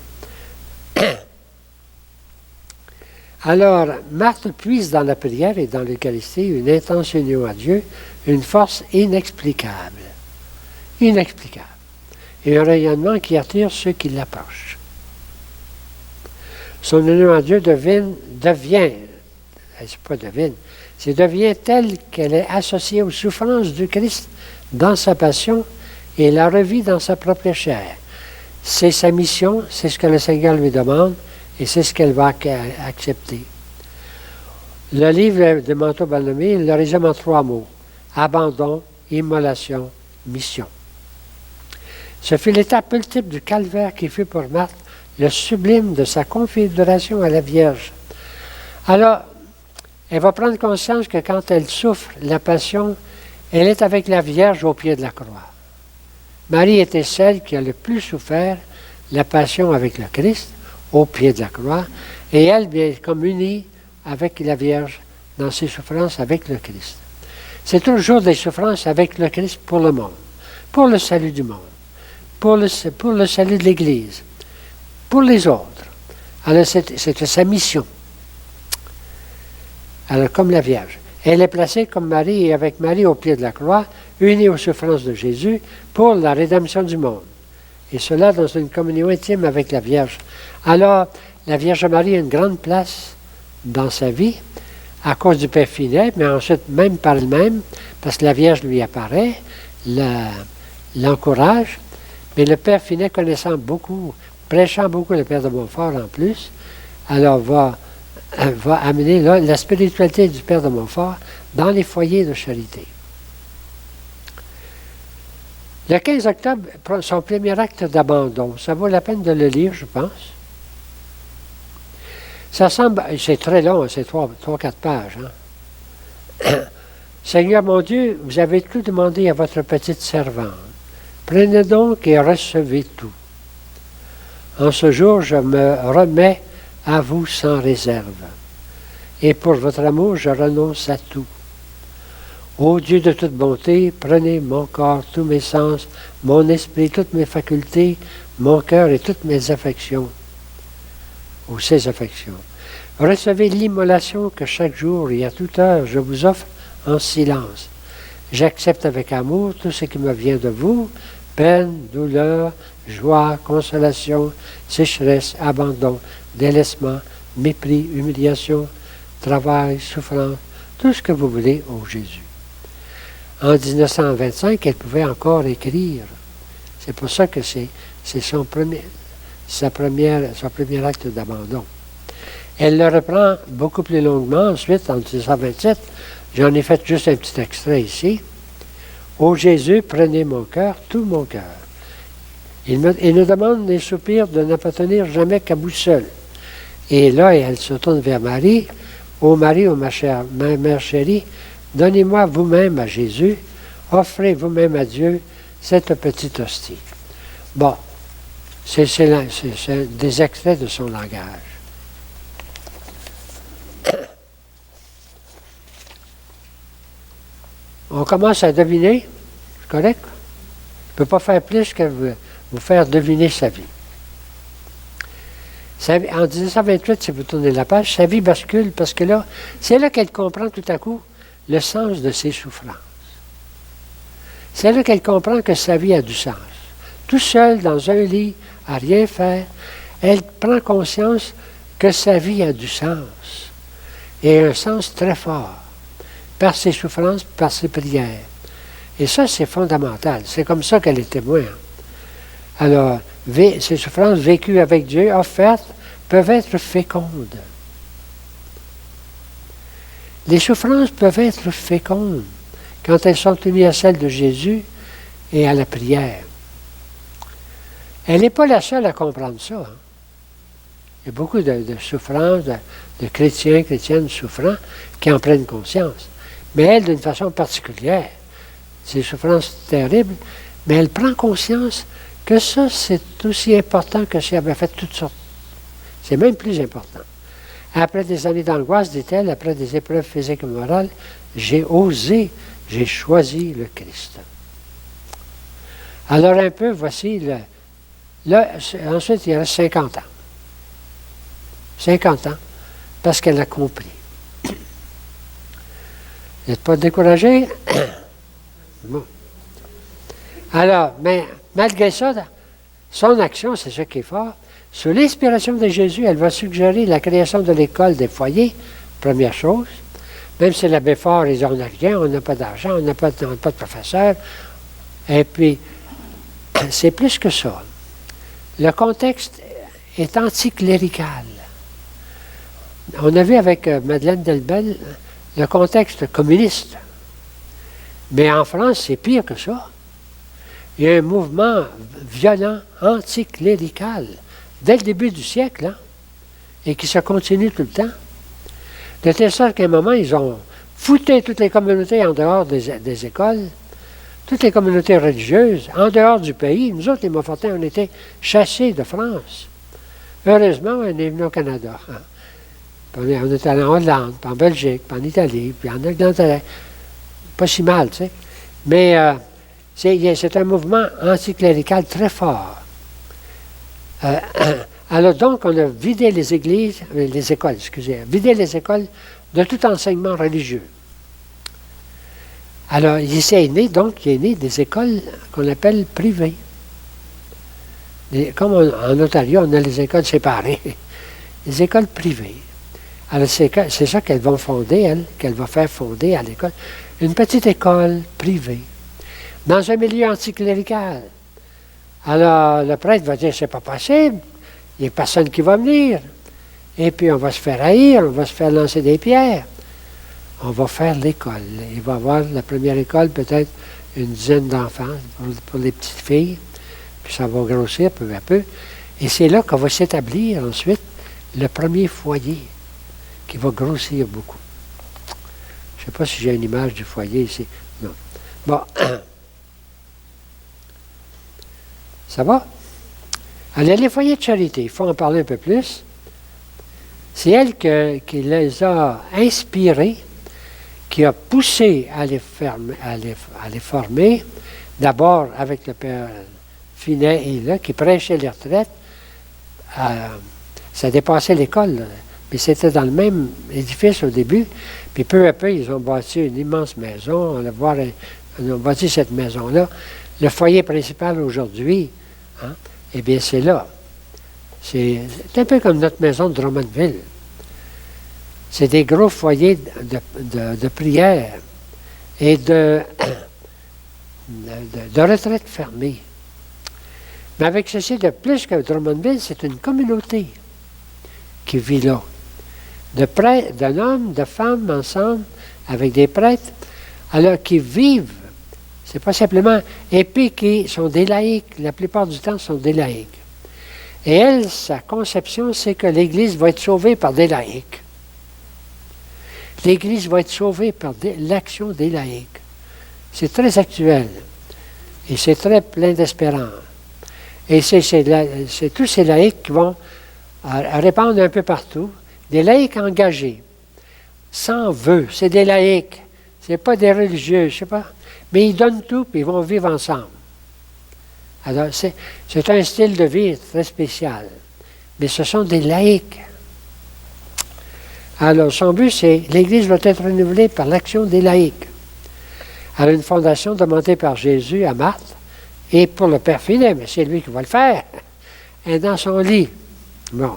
Alors, Marthe puise dans la prière et dans l'Eucharistie une intention à Dieu, une force inexplicable. Inexplicable. Et un rayonnement qui attire ceux qui l'approchent. Son union à Dieu devient telle qu'elle est associée aux souffrances du Christ dans sa passion et la revit dans sa propre chair. C'est sa mission, c'est ce que le Seigneur lui demande, et c'est ce qu'elle va accepter. Le livre de Manteau Balnomé, il le résume en 3 mots. Abandon, immolation, mission. Ce fut l'étape multiple du calvaire qui fut pour Marthe le sublime de sa configuration à la Vierge. Alors, elle va prendre conscience que quand elle souffre la passion, elle est avec la Vierge au pied de la croix. Marie était celle qui a le plus souffert la passion avec le Christ, au pied de la croix, et elle est comme unie avec la Vierge dans ses souffrances avec le Christ. C'est toujours des souffrances avec le Christ pour le monde, pour le salut du monde, pour le salut de l'Église, pour les autres. Alors c'était sa mission. Alors comme la Vierge. Elle est placée comme Marie et avec Marie au pied de la croix, unie aux souffrances de Jésus pour la rédemption du monde. Et cela dans une communion intime avec la Vierge. Alors, la Vierge Marie a une grande place dans sa vie à cause du Père Finet, mais ensuite même par elle-même, parce que la Vierge lui apparaît, l'encourage. Mais le Père Finet, connaissant beaucoup, prêchant beaucoup le Père de Montfort en plus, alors va va amener là, la spiritualité du Père de Montfort dans les foyers de charité. Le 15 octobre, son premier acte d'abandon. Ça vaut la peine de le lire, je pense. Ça semble, c'est très long, c'est 3-4 pages. Hein? Seigneur mon Dieu, vous avez tout demandé à votre petite servante. Prenez donc et recevez tout. En ce jour, je me remets à vous sans réserve. Et pour votre amour, je renonce à tout. Ô Dieu de toute bonté, prenez mon corps, tous mes sens, mon esprit, toutes mes facultés, mon cœur et toutes mes affections, ou ses affections. Recevez l'immolation que chaque jour et à toute heure je vous offre en silence. J'accepte avec amour tout ce qui me vient de vous, peine, douleur, joie, consolation, sécheresse, abandon, délaissement, mépris, humiliation, travail, souffrance, tout ce que vous voulez, ô Jésus. En 1925, elle pouvait encore écrire. C'est pour ça que c'est son premier acte d'abandon. Elle le reprend beaucoup plus longuement ensuite, en 1927. J'en ai fait juste un petit extrait ici. Ô Jésus, prenez mon cœur, tout mon cœur. Il nous demande des soupirs de n'appartenir jamais qu'à vous seul. Et là, elle se tourne vers Marie. Ô Marie, ô ma mère chérie, donnez-moi vous-même à Jésus, offrez vous-même à Dieu cette petite hostie. Bon, c'est des extraits de son langage. On commence à deviner, c'est correct? Je ne peux pas faire plus que vous faire deviner sa vie. En 1928, si vous tournez la page, sa vie bascule parce que là, c'est là qu'elle comprend tout à coup le sens de ses souffrances. C'est là qu'elle comprend que sa vie a du sens. Tout seul, dans un lit, à rien faire, elle prend conscience que sa vie a du sens. Et un sens très fort. Par ses souffrances, par ses prières. Et ça, c'est fondamental. C'est comme ça qu'elle est témoin. Alors, ces souffrances vécues avec Dieu, offertes, peuvent être fécondes. Les souffrances peuvent être fécondes quand elles sont unies à celles de Jésus et à la prière. Elle n'est pas la seule à comprendre ça. Hein. Il y a beaucoup de souffrances, de chrétiens, chrétiennes souffrants qui en prennent conscience. Mais elle, d'une façon particulière, ces souffrances terribles, mais elle prend conscience que ça, c'est aussi important que si elle avait fait toutes sortes. C'est même plus important. Après des années d'angoisse, dit-elle, après des épreuves physiques et morales, j'ai osé, j'ai choisi le Christ. Alors un peu, voici, ensuite il y reste 50 ans. 50 ans, parce qu'elle a compris. Vous n'êtes pas découragé? Bon. Alors, mais malgré ça, son action, c'est ce qui est fort. Sous l'inspiration de Jésus, elle va suggérer la création de l'école des foyers, première chose. Même si l'abbé Fort, ils n'ont rien, on n'a pas d'argent, on n'a pas de professeur. Et puis, c'est plus que ça. Le contexte est anticlérical. On a vu avec Madeleine Delbel le contexte communiste. Mais en France, c'est pire que ça. Il y a un mouvement violent, anticlérical, dès le début du siècle, hein, et qui se continue tout le temps. De telle sorte qu'à un moment, ils ont foutu toutes les communautés en dehors des écoles, toutes les communautés religieuses, en dehors du pays. Nous autres, les Montfortins, on était chassés de France. Heureusement, on est venu au Canada. Hein. On est allé en Hollande, puis en Belgique, puis en Italie, puis en Angleterre. Pas si mal, tu sais. Mais c'est un mouvement anticlérical très fort. Alors donc, on a vidé les écoles de tout enseignement religieux. Alors, il est né des écoles qu'on appelle privées. Comme en Ontario, on a les écoles séparées. Les écoles privées. Alors, c'est ça qu'elles vont fonder, qu'elle va faire fonder à l'école. Une petite école privée, dans un milieu anticlérical. Alors, le prêtre va dire, c'est pas possible, il n'y a personne qui va venir. et puis on va se faire haïr, on va se faire lancer des pierres. On va faire l'école. Il va y avoir la première école, peut-être une dizaine d'enfants pour les petites filles, puis ça va grossir peu à peu. Et c'est là qu'on va s'établir ensuite le premier foyer qui va grossir beaucoup. Je ne sais pas si j'ai une image du foyer ici. Non. Bon. Ça va? Alors, les foyers de charité, il faut en parler un peu plus. C'est elle qui les a inspirés, qui a poussé à les former, d'abord avec le père Finet et là, qui prêchait les retraites. Ça dépassait l'école, là. Mais c'était dans le même édifice au début. Puis peu à peu, ils ont bâti une immense maison. On a bâti cette maison-là. Le foyer principal aujourd'hui, hein, eh bien, c'est là. C'est un peu comme notre maison de Drummondville. C'est des gros foyers de prière et de retraite fermée. Mais avec ceci, de plus que Drummondville, c'est une communauté qui vit là. D'hommes, de femmes ensemble, avec des prêtres, alors qui vivent. C'est pas simplement. Et puis qui sont des laïcs. La plupart du temps, sont des laïcs. Et elle, sa conception, c'est que l'Église va être sauvée par des laïcs. L'Église va être sauvée par l'action des laïcs. C'est très actuel. Et c'est très plein d'espérance. Et c'est tous ces laïcs qui vont répandre un peu partout. Des laïcs engagés. Sans vœu. C'est des laïcs. C'est pas des religieux, je sais pas. Mais ils donnent tout, puis ils vont vivre ensemble. Alors, c'est un style de vie très spécial. Mais ce sont des laïcs. Alors, son but, c'est l'Église doit être renouvelée par l'action des laïcs. Alors, une fondation demandée par Jésus à Marthe, et pour le Père Finet, mais c'est lui qui va le faire, est dans son lit. Bon.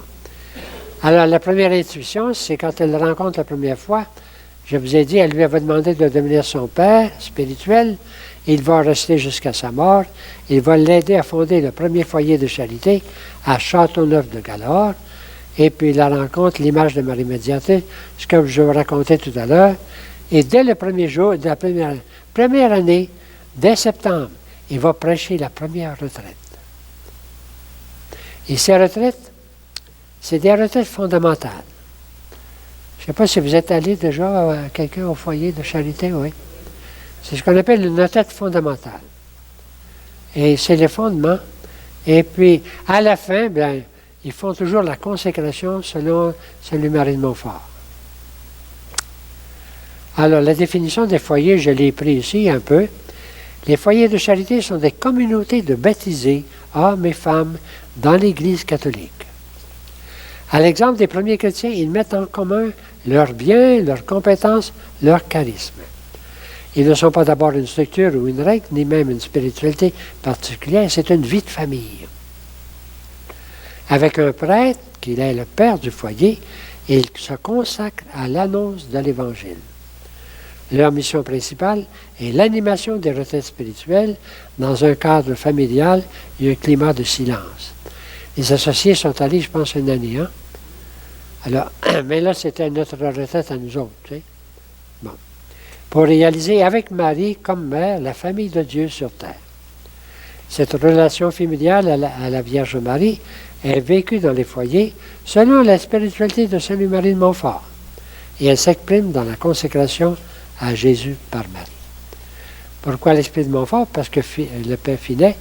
Alors, la première intuition, c'est quand elle le rencontre la première fois, je vous ai dit, elle lui avait demandé de devenir son père spirituel. Il va rester jusqu'à sa mort. Il va l'aider à fonder le premier foyer de charité à Châteauneuf-de-Galore. Et puis, la rencontre, l'image de Marie Médiatrice, ce que je vous racontais tout à l'heure. Et dès le premier jour, de la première année, dès septembre, il va prêcher la première retraite. Et ces retraites, c'est des retraites fondamentales. Je ne sais pas si vous êtes allé déjà quelqu'un au foyer de charité, oui. C'est ce qu'on appelle une retraite fondamentale. Et c'est le fondement. Et puis, à la fin, bien, ils font toujours la consécration selon Saint-Louis-Marie de Montfort. Alors, la définition des foyers, je l'ai pris ici un peu. Les foyers de charité sont des communautés de baptisés, hommes et femmes, dans l'Église catholique. À l'exemple des premiers chrétiens, ils mettent en commun leurs biens, leurs compétences, leur charisme. Ils ne sont pas d'abord une structure ou une règle, ni même une spiritualité particulière, c'est une vie de famille. Avec un prêtre, qui est le père du foyer, ils se consacrent à l'annonce de l'Évangile. Leur mission principale est l'animation des retraites spirituelles dans un cadre familial et un climat de silence. Les associés sont allés, je pense, une année. Hein? Alors, mais là, c'était notre retraite à nous autres. Tu sais? Bon. Pour réaliser avec Marie, comme mère, la famille de Dieu sur terre. Cette relation familiale à la Vierge Marie est vécue dans les foyers selon la spiritualité de Saint-Louis-Marie de Montfort. Et elle s'exprime dans la consécration à Jésus par Marie. Pourquoi l'Esprit de Montfort? Parce que le Père Finet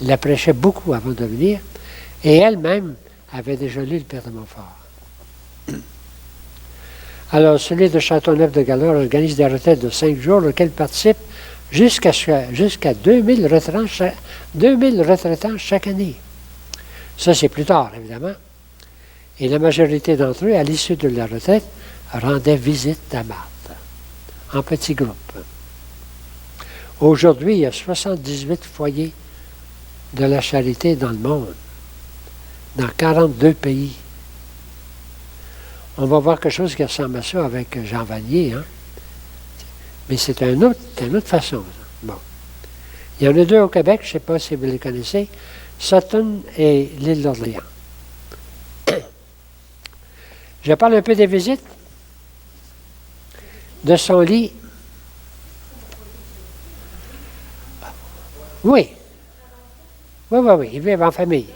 la prêchait beaucoup avant de venir. Et elle-même avait déjà lu le Père de Montfort. Alors, celui de Châteauneuf-de-Galore organise des retraites de 5 jours auxquelles participent jusqu'à 2000 retraitants chaque année. Ça, c'est plus tard, évidemment. Et la majorité d'entre eux, à l'issue de la retraite, rendaient visite à Marthe, en petits groupes. Aujourd'hui, il y a 78 foyers de la charité dans le monde, dans 42 pays. On va voir quelque chose qui ressemble à ça avec Jean Vanier, hein? Mais c'est une autre façon. Ça. Bon. Il y en a 2 au Québec, je ne sais pas si vous les connaissez, Sutton et l'île d'Orléans. Je parle un peu des visites. De son lit. Oui. Oui. Ils vivent en famille.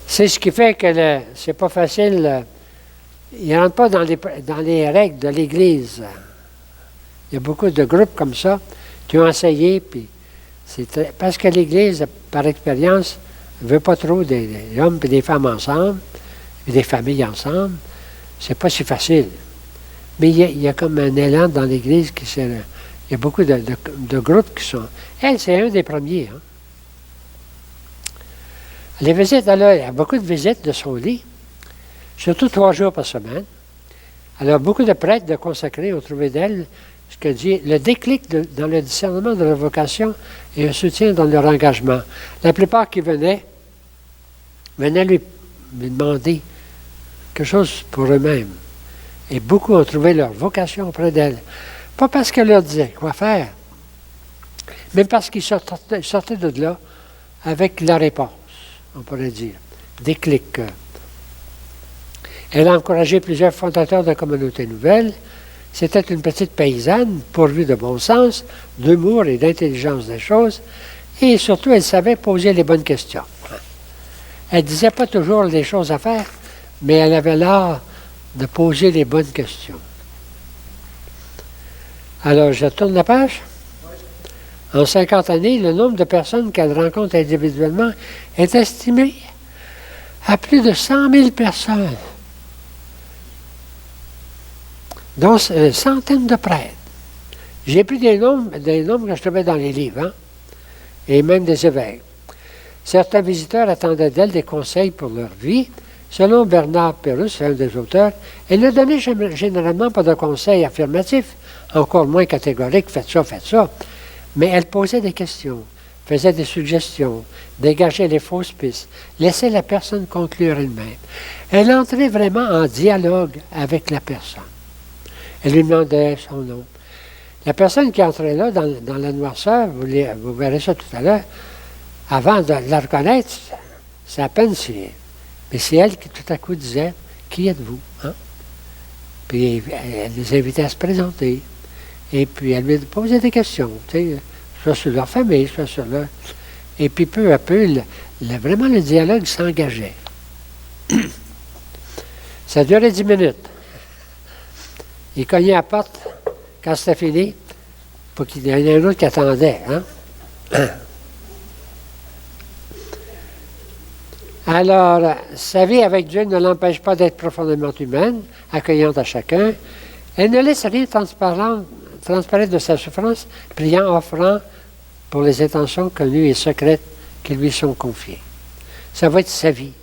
C'est ce qui fait que c'est pas facile. Ils ne rentrent pas dans les règles de l'Église. Il y a beaucoup de groupes comme ça qui ont essayé, puis parce que l'Église, par expérience, ne veut pas trop des hommes et des femmes ensemble, et des familles ensemble. C'est pas si facile. Mais il y a comme un élan dans l'Église il y a beaucoup de groupes qui sont. Elle, c'est un des premiers. Hein. Les visites, alors, il y a beaucoup de visites de son lit, surtout 3 jours par semaine. Alors, beaucoup de prêtres, de consacrés ont trouvé d'elle ce que dit le déclic dans le discernement de leur vocation et un soutien dans leur engagement. La plupart qui venaient lui demander quelque chose pour eux-mêmes. Et beaucoup ont trouvé leur vocation auprès d'elle. Pas parce qu'elle leur disait quoi faire, mais parce qu'ils sortaient de là avec la réponse, on pourrait dire. Déclic. Elle a encouragé plusieurs fondateurs de communautés nouvelles. C'était une petite paysanne, pourvue de bon sens, d'humour et d'intelligence des choses, et surtout, elle savait poser les bonnes questions. Elle ne disait pas toujours les choses à faire, mais elle avait l'art de poser les bonnes questions. Alors, je tourne la page. En 50 années, le nombre de personnes qu'elle rencontre individuellement est estimé à plus de 100 000 personnes, dont centaines de prêtres. J'ai pris des nombres que je trouvais dans les livres, hein, et même des évêques. Certains visiteurs attendaient d'elle des conseils pour leur vie. Selon Bernard Pérusse, un des auteurs, elle ne donnait généralement pas de conseils affirmatifs, encore moins catégoriques, faites ça, mais elle posait des questions, faisait des suggestions, dégageait les fausses pistes, laissait la personne conclure elle-même. Elle entrait vraiment en dialogue avec la personne. Elle lui demandait son nom. La personne qui entrait là, dans la noirceur, vous verrez ça tout à l'heure, avant de la reconnaître, c'est à peine si... Mais c'est elle qui tout à coup disait « Qui êtes-vous? Hein? » Puis elle les invitait à se présenter. Et puis elle lui posait des questions, soit sur leur famille, soit sur leur... Et puis peu à peu, vraiment le dialogue s'engageait. Ça durait 10 minutes. Il cognait à la porte quand c'était fini, pour qu'il y en ait un autre qui attendait. Hein? Alors, sa vie avec Dieu ne l'empêche pas d'être profondément humaine, accueillante à chacun. Elle ne laisse rien transparaître de sa souffrance, priant, offrant pour les intentions connues et secrètes qui lui sont confiées. Ça va être sa vie,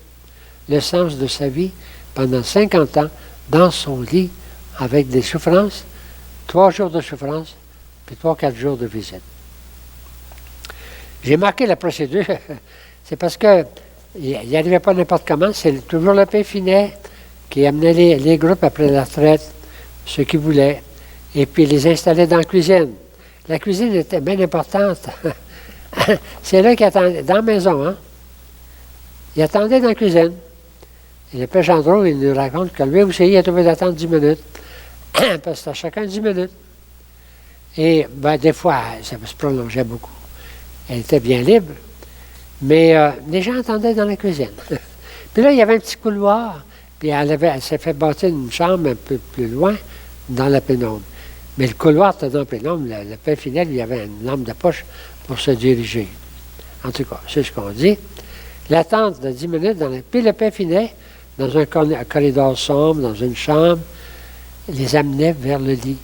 le sens de sa vie pendant 50 ans, dans son lit, avec des souffrances, 3 jours de souffrance, puis 3-4 jours de visite. J'ai marqué la procédure, c'est parce que il n'y arrivait pas n'importe comment, c'est toujours le Père Finet qui amenait les groupes après la retraite, ceux qui voulaient, et puis les installait dans la cuisine. La cuisine était bien importante. C'est là qu'il attendait, dans la maison, hein. Il attendait dans la cuisine. Et le Père Gendreau, il nous raconte que lui aussi, il a trouvé d'attendre 10 minutes. Parce que c'était chacun 10 minutes. Et des fois, ça se prolongeait beaucoup. Elle était bien libre. Mais les gens attendaient dans la cuisine. Puis là, il y avait un petit couloir. Puis elle s'est fait bâtir une chambre un peu plus loin, dans la pénombre. Mais le couloir était dans la pénombre. Le Père Finet, il y avait une lampe de poche pour se diriger. En tout cas, c'est ce qu'on dit. L'attente de 10 minutes. Puis le Père Finet, dans un corridor sombre, dans une chambre, les amenait vers le lit.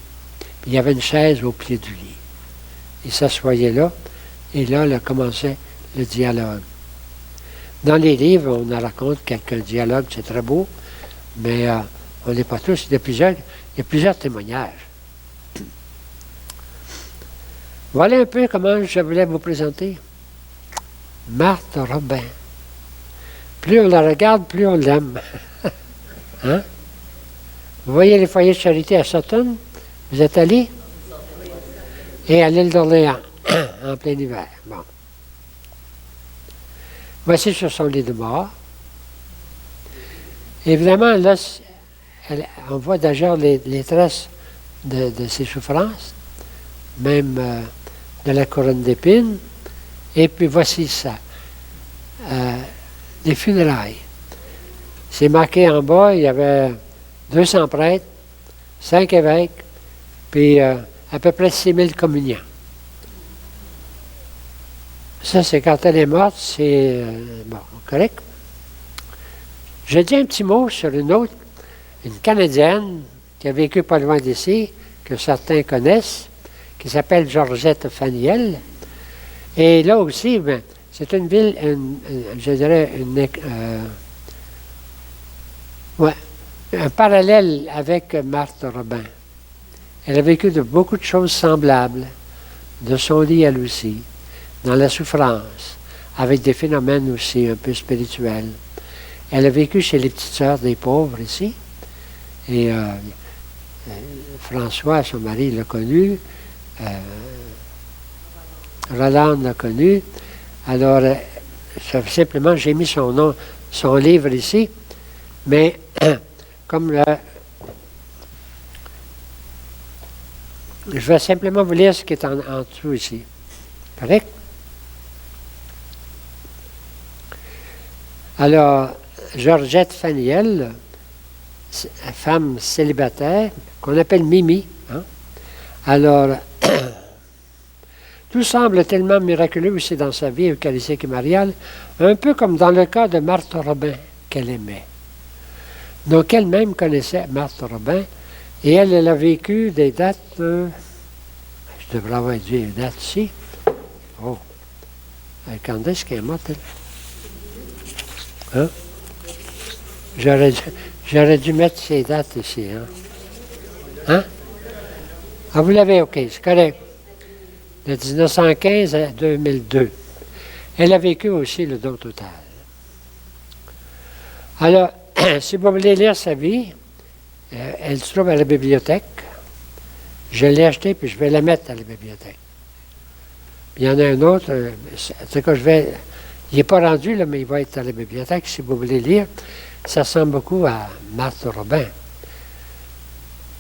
Puis il y avait une chaise au pied du lit. Il s'assoyait là, et là, il commençait le dialogue. Dans les livres, on en raconte quelques dialogues, c'est très beau, mais on n'est pas tous. Il y a plusieurs témoignages. Voilà un peu comment je voulais vous présenter Marthe Robin. Plus on la regarde, plus on l'aime. Hein? Vous voyez les foyers de charité à Sutton? Vous êtes allés? Et à l'île d'Orléans, en plein hiver. Bon. Voici sur son lit de mort. Évidemment, là, on voit d'ailleurs les traces de ses souffrances, même de la couronne d'épines. Et puis voici ça, les funérailles. C'est marqué en bas, il y avait 200 prêtres, 5 évêques, puis à peu près 6000 communiants. Ça, c'est quand elle est morte, c'est bon, correct. Je dis un petit mot sur une autre, une Canadienne qui a vécu pas loin d'ici, que certains connaissent, qui s'appelle Georgette Faniel. Et là aussi, ben, c'est une ville, je dirais, un parallèle avec Marthe Robin. Elle a vécu de beaucoup de choses semblables, de son lit elle aussi, dans la souffrance, avec des phénomènes aussi un peu spirituels. Elle a vécu chez les petites sœurs des pauvres ici, et François, son mari, l'a connu, Roland l'a connu. Alors, simplement, j'ai mis son nom, son livre ici, mais comme je vais simplement vous lire ce qui est en dessous ici. Correct? Alors, Georgette Faniel, femme célibataire, qu'on appelle Mimi. Hein? Alors, tout semble tellement miraculeux aussi dans sa vie eucharistique et mariale, un peu comme dans le cas de Marthe Robin, qu'elle aimait. Donc, elle-même connaissait Marthe Robin, et elle a vécu des dates, je devrais avoir dit une date ici. Oh, quand est-ce qu'elle est morte, elle? Hein? J'aurais dû mettre ces dates ici. Hein? Hein? Ah, vous l'avez, OK, c'est correct. De 1915 à 2002. Elle a vécu aussi le don total. Alors, si vous voulez lire sa vie, elle se trouve à la bibliothèque. Je l'ai achetée, puis je vais la mettre à la bibliothèque. Puis il y en a un autre, c'est que il n'est pas rendu, là, mais il va être à la bibliothèque, si vous voulez lire. Ça ressemble beaucoup à Marthe Robin.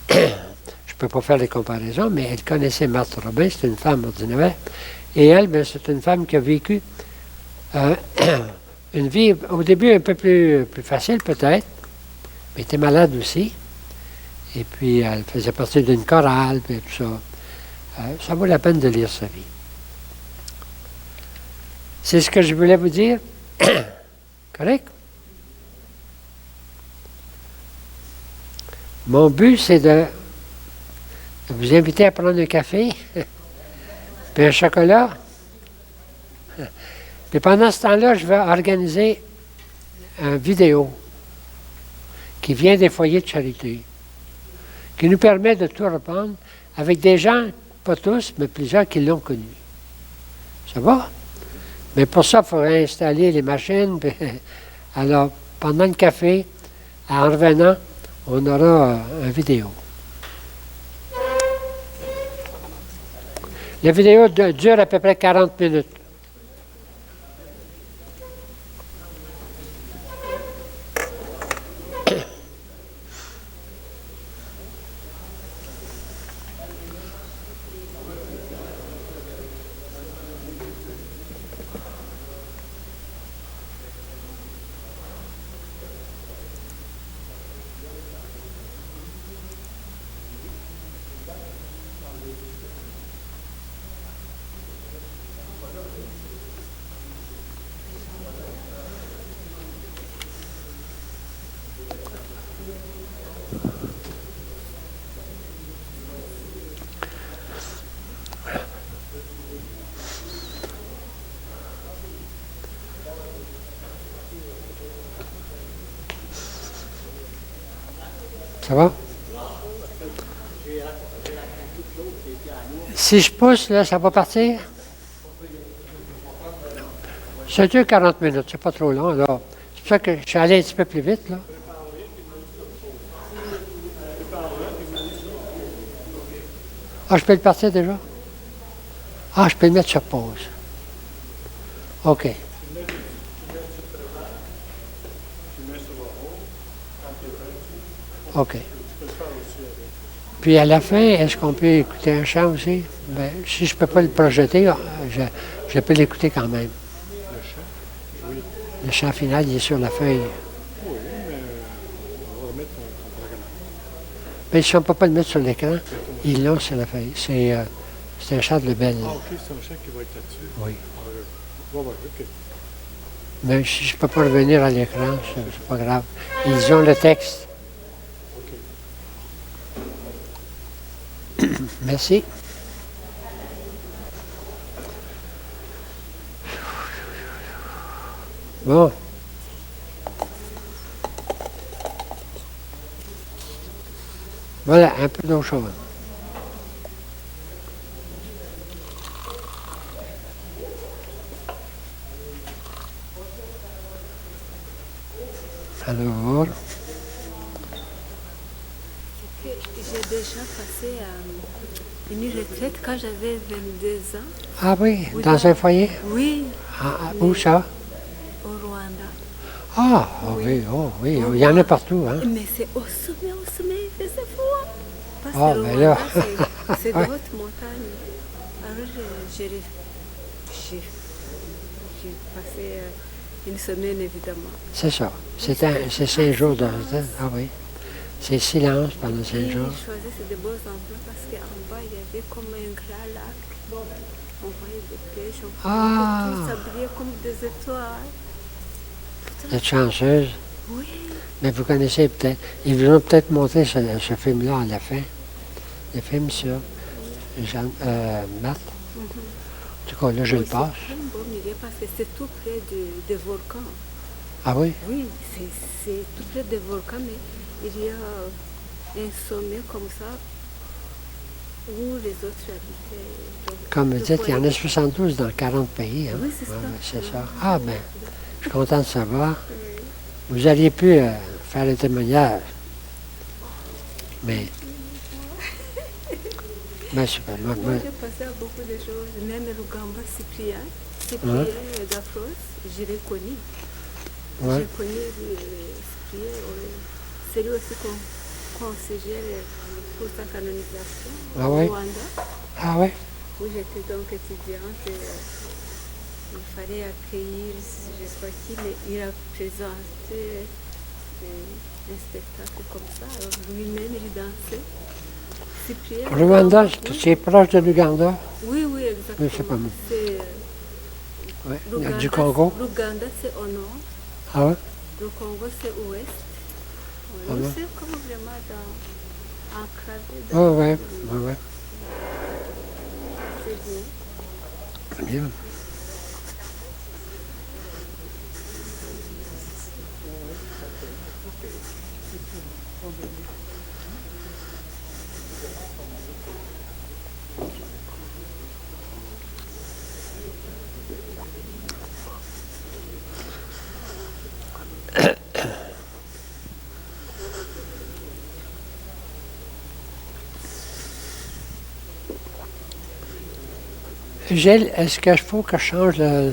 Je ne peux pas faire les comparaisons, mais elle connaissait Marthe Robin, c'est une femme ordinaire. Et elle, bien, c'est une femme qui a vécu une vie, au début, un peu plus facile peut-être, mais elle était malade aussi. Et puis, elle faisait partie d'une chorale, puis tout ça. Ça vaut la peine de lire sa vie. C'est ce que je voulais vous dire. Correct? Mon but, c'est de vous inviter à prendre un café, puis un chocolat. Puis pendant ce temps-là, je vais organiser une vidéo qui vient des foyers de charité, qui nous permet de tout reprendre avec des gens, pas tous, mais plusieurs qui l'ont connu. Ça va? Mais pour ça, il faudrait installer les machines. Puis, alors, pendant le café, en revenant, on aura une vidéo. La vidéo dure à peu près 40 minutes. Ça va? Si je pousse, là, ça va partir? Ça dure 40 minutes, c'est pas trop long. Alors, c'est pour ça que je suis allé un petit peu plus vite, là. Ah, je peux le partir déjà? Ah, je peux le mettre sur pause. OK. OK. Puis à la fin, est-ce qu'on peut écouter un chant aussi? Ben, si je ne peux pas le projeter, je peux l'écouter quand même. Le chant? Oui. Le chant final, il est sur la feuille. Oui, mais on va remettre ton programme. Mais si on ne peut pas le mettre sur l'écran, ils l'ont sur la feuille. C'est un chant de Lebel. Ah, OK, c'est un chant qui va être là-dessus. Oui. Oui, OK. Mais si je ne peux pas revenir à l'écran, c'est pas grave. Ils ont le texte. OK. Merci. Bon. Voilà, un peu d'eau chaude. Alors, J'ai déjà passé une retraite quand j'avais 22 ans. ah oui, Oui, dans un foyer? Oui, Où ça? au Rwanda. Ah, oui, il y en a partout, hein? Mais c'est au sommet, il faisait froid. Parce Ah, que le ben là. Rwanda, c'est de Ouais. haute montagne. Alors j'ai passé une semaine, évidemment. C'est ça. C'est 5 jours de retraite. Ah oui. C'est silence pendant 5 Et jours. je choisissais de beaux endroits parce qu'en bas, il y avait comme un grand lac. On voyait des pêches, on Ah. voyait tout, ça brillait comme des étoiles. Vous êtes chanceuse. Oui. Mais vous connaissez peut-être. Ils vous ont peut-être montré ce film-là à la fin. Le film sur Matt. En tout cas, là, je le passe. C'est un beau milieu parce que c'est tout près des volcans. Ah oui? Oui, c'est tout près des volcans, mais il y a un sommet comme ça où les autres habitaient. Donc, Comme vous le dites, il y en a foyer- 72 dans 40 pays. Hein? Oui, c'est ça. C'est ça. Ah ben, je suis content de savoir. Vous auriez pu faire le témoignage. Mais. Ben, super. Moi, j'ai passé à beaucoup de choses, même le Gamba Cyprien d'Afros, je l'ai connu. Ouais. J'ai connu Cyprien, c'est lui aussi qu'on suggère pour sa canonisation Ah au oui? Rwanda, Ah oui? où j'étais donc étudiante. Il fallait accueillir, je sais pas qui, mais il a présenté un spectacle comme ça. Alors, lui-même, il dansait. Cyprien, Rwanda, oui. c'est proche de l'Ouganda. Oui, exactement. Je sais pas moi. C'est Ouais. l'Ouganda, Du Congo. L'Ouganda, c'est au nord. Ah oui? Le Congo, c'est ouest. Ah bon? C'est comme vraiment enclavé Oui, dans oui. Oui, c'est bien. Bien. Gilles, est-ce qu'il faut que je change le.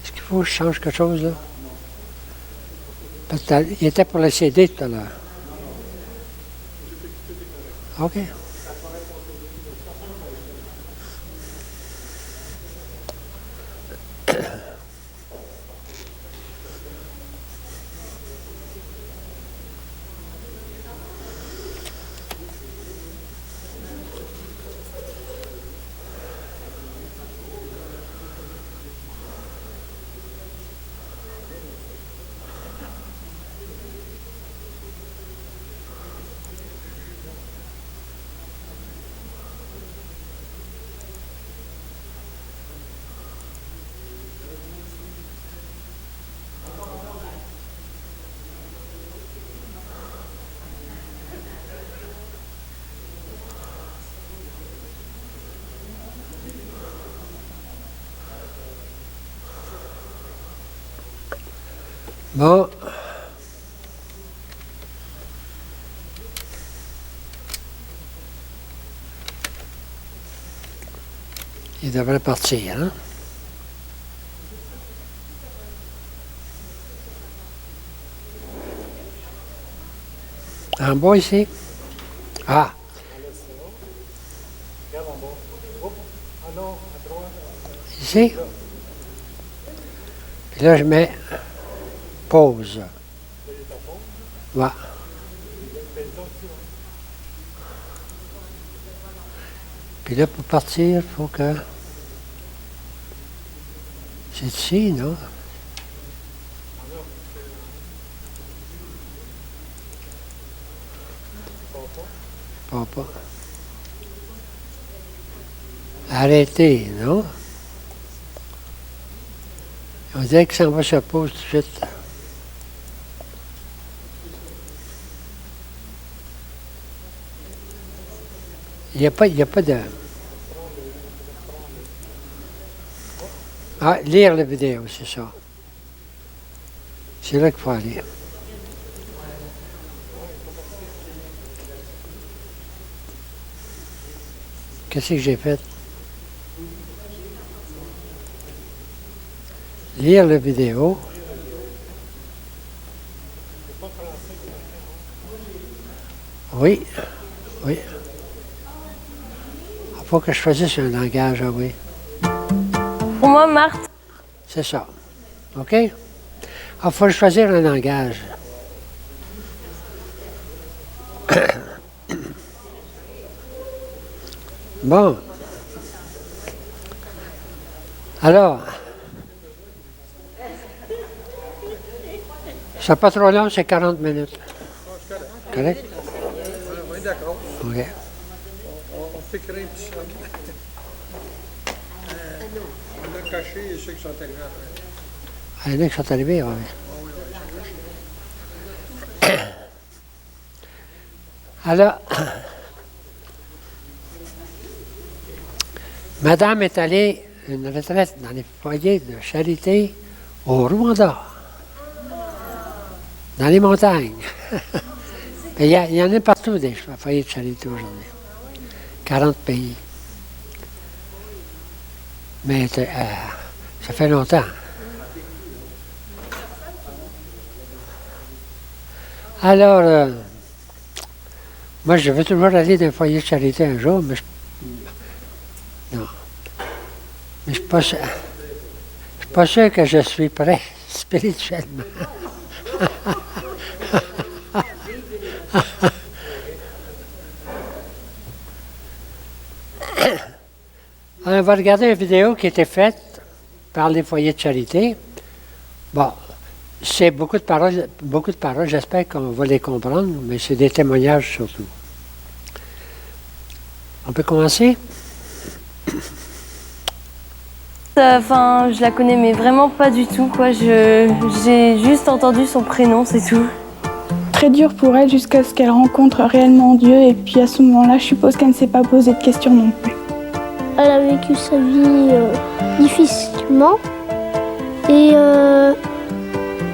Est-ce qu'il faut que je change quelque chose là? Parce qu'il était pour le CD tout à l'heure. OK. Bon. Il devrait partir, hein? En bas ici. Ah, Regarde en bas. Oups. Ah non, à droite. ici. Puis là, je mets pause. Ouais. Puis là, pour partir, il faut que... C'est ici, non? Pas. Arrêtez, non? On dirait que ça va se pause tout de suite. Il n'y a pas de... Ah, lire la vidéo, c'est ça. C'est là qu'il faut aller. Qu'est-ce que j'ai fait? Lire la vidéo. Oui. Il faut que je choisisse un langage, ah oui. Pour moi, Marthe. C'est ça. OK? Il faut choisir un langage. Bon. Alors, c'est pas trop long, c'est 40 minutes. Correct? Oui, d'accord. OK. On fait créer un petit choc. On a caché ceux qui sont arrivés après. Il y en a qui sont arrivés, oui. Alors, Madame est allée à une retraite dans les foyers de charité au Rwanda, dans les montagnes. Il y en a partout des foyers de charité aujourd'hui. 40 pays. Mais ça fait longtemps. Alors, moi, je veux toujours aller dans un foyer de charité un jour, mais non. Mais je ne suis pas sûr que je suis prêt spirituellement. On va regarder une vidéo qui a été faite par les foyers de charité. Bon, c'est beaucoup de paroles, j'espère qu'on va les comprendre, mais c'est des témoignages surtout. On peut commencer? Enfin, je la connais, mais vraiment pas du tout, quoi. J'ai juste entendu son prénom, c'est tout. Très dur pour elle jusqu'à ce qu'elle rencontre réellement Dieu. Et puis à ce moment-là, je suppose qu'elle ne s'est pas posé de questions non plus. Elle a vécu sa vie difficilement, mais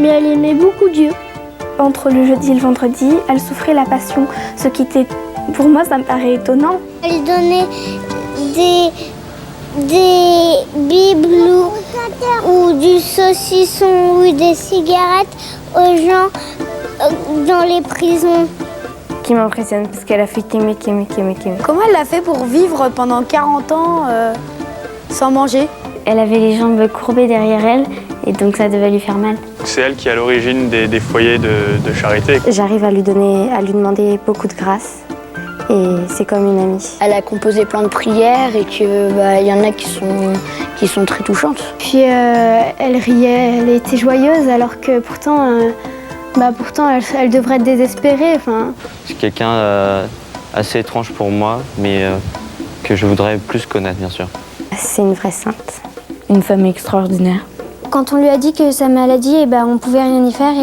elle aimait beaucoup Dieu. Entre le jeudi et le vendredi, elle souffrait la passion, ce qui était, pour moi, ça me paraît étonnant. Elle donnait des bibles ou du saucisson ou des cigarettes aux gens dans les prisons. Qui m'impressionne parce qu'elle a fait qu'aimer. Comment elle l'a fait pour vivre pendant 40 ans sans manger? Elle avait les jambes courbées derrière elle et donc ça devait lui faire mal. C'est elle qui est à l'origine des foyers de charité. J'arrive à lui demander beaucoup de grâce et c'est comme une amie. Elle a composé plein de prières et qu'il y en a qui sont très touchantes. Puis elle riait, elle était joyeuse alors que pourtant elle devrait être désespérée. C'est quelqu'un assez étrange pour moi, mais que je voudrais plus connaître, bien sûr. C'est une vraie sainte. Une femme extraordinaire. Quand on lui a dit que sa maladie, on pouvait rien y faire,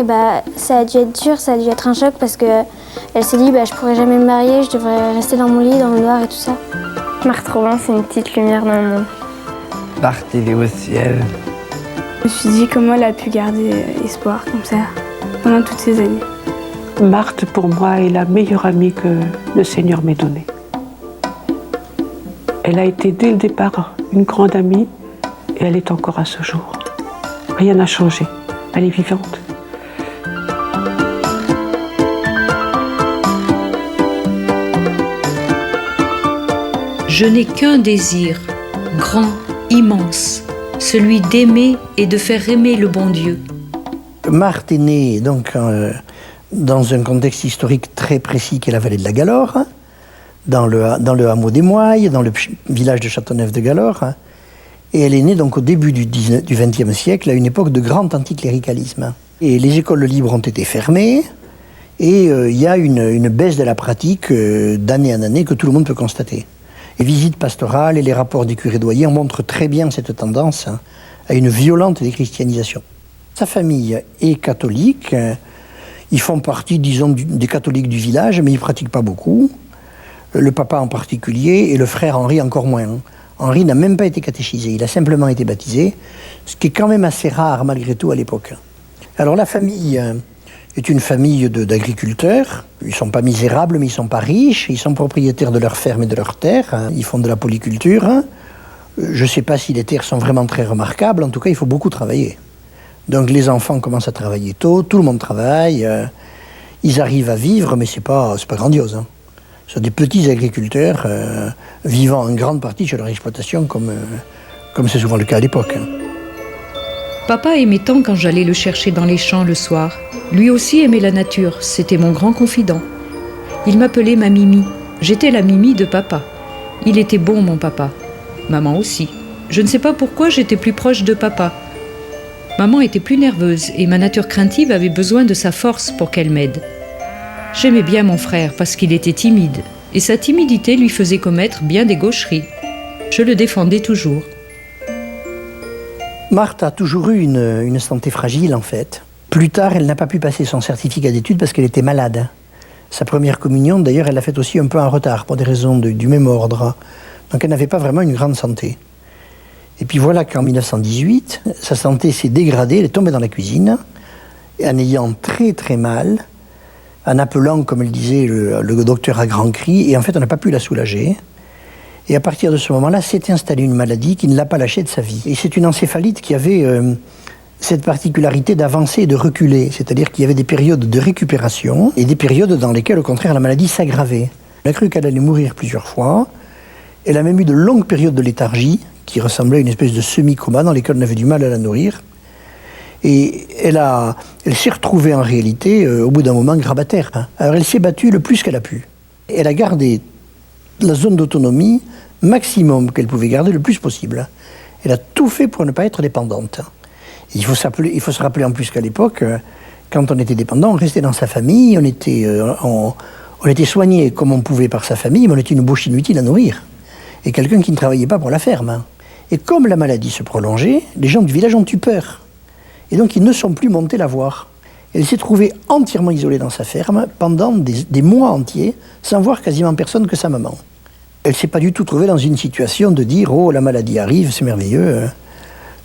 ça a dû être dur, ça a dû être un choc parce qu'elle s'est dit je pourrais jamais me marier, je devrais rester dans mon lit, dans le noir et tout ça. Marthe Robin, c'est une petite lumière dans le monde. Marthe, il est au ciel. Je me suis dit comment elle a pu garder espoir comme ça pendant toutes ces années. Marthe, pour moi, est la meilleure amie que le Seigneur m'ait donnée. Elle a été dès le départ une grande amie et elle est encore à ce jour. Rien n'a changé. Elle est vivante. Je n'ai qu'un désir, grand, immense, celui d'aimer et de faire aimer le bon Dieu. Marthe est née donc, dans un contexte historique très précis qu'est la vallée de la Galore, dans le hameau des Moilles, dans le village de Châteauneuf-de-Galore. Et elle est née donc au début du XXe siècle, à une époque de grand anticléricalisme. Et les écoles libres ont été fermées, et il y a une baisse de la pratique d'année en année que tout le monde peut constater. Les visites pastorales et les rapports des curés doyers montrent très bien cette tendance à une violente déchristianisation. Sa famille est catholique, ils font partie, disons, des catholiques du village, mais ils ne pratiquent pas beaucoup. Le papa en particulier, et le frère Henri encore moins. Henri n'a même pas été catéchisé, il a simplement été baptisé, ce qui est quand même assez rare malgré tout à l'époque. Alors la famille est une famille d'agriculteurs. Ils ne sont pas misérables, mais ils ne sont pas riches. Ils sont propriétaires de leurs fermes et de leurs terres. Ils font de la polyculture. Je ne sais pas si les terres sont vraiment très remarquables. En tout cas, il faut beaucoup travailler. Donc les enfants commencent à travailler tôt. Tout le monde travaille. Ils arrivent à vivre, mais c'est pas grandiose. Hein. Ce sont des petits agriculteurs vivant en grande partie sur leur exploitation, comme c'est souvent le cas à l'époque. Papa aimait tant quand j'allais le chercher dans les champs le soir. Lui aussi aimait la nature, c'était mon grand confident. Il m'appelait ma Mimi. J'étais la Mimi de papa. Il était bon, mon papa. Maman aussi. Je ne sais pas pourquoi j'étais plus proche de papa. Maman était plus nerveuse et ma nature craintive avait besoin de sa force pour qu'elle m'aide. J'aimais bien mon frère parce qu'il était timide et sa timidité lui faisait commettre bien des gaucheries. Je le défendais toujours. Marthe a toujours eu une santé fragile, en fait. Plus tard, elle n'a pas pu passer son certificat d'études parce qu'elle était malade. Sa première communion, d'ailleurs, elle l'a faite aussi un peu en retard, pour des raisons du même ordre. Donc elle n'avait pas vraiment une grande santé. Et puis voilà qu'en 1918, sa santé s'est dégradée, elle est tombée dans la cuisine, en ayant très très mal, en appelant, comme elle disait, le docteur à grands cris, et en fait on n'a pas pu la soulager. Et à partir de ce moment-là, s'est installée une maladie qui ne l'a pas lâchée de sa vie. Et c'est une encéphalite qui avait cette particularité d'avancer et de reculer. C'est-à-dire qu'il y avait des périodes de récupération et des périodes dans lesquelles, au contraire, la maladie s'aggravait. Elle a cru qu'elle allait mourir plusieurs fois. Elle a même eu de longues périodes de léthargie qui ressemblaient à une espèce de semi-coma dans lesquelles on avait du mal à la nourrir. Et elle s'est retrouvée en réalité, au bout d'un moment, grabataire. Alors elle s'est battue le plus qu'elle a pu. Elle a gardé la zone d'autonomie maximum qu'elle pouvait garder le plus possible. Elle a tout fait pour ne pas être dépendante. Il faut se rappeler en plus qu'à l'époque, quand on était dépendant, on restait dans sa famille, on était soigné comme on pouvait par sa famille, mais on était une bouche inutile à nourrir. Et quelqu'un qui ne travaillait pas pour la ferme. Et comme la maladie se prolongeait, les gens du village ont eu peur. Et donc ils ne sont plus montés la voir. Elle s'est trouvée entièrement isolée dans sa ferme pendant des mois entiers, sans voir quasiment personne que sa maman. Elle ne s'est pas du tout trouvée dans une situation de dire « Oh, la maladie arrive, c'est merveilleux,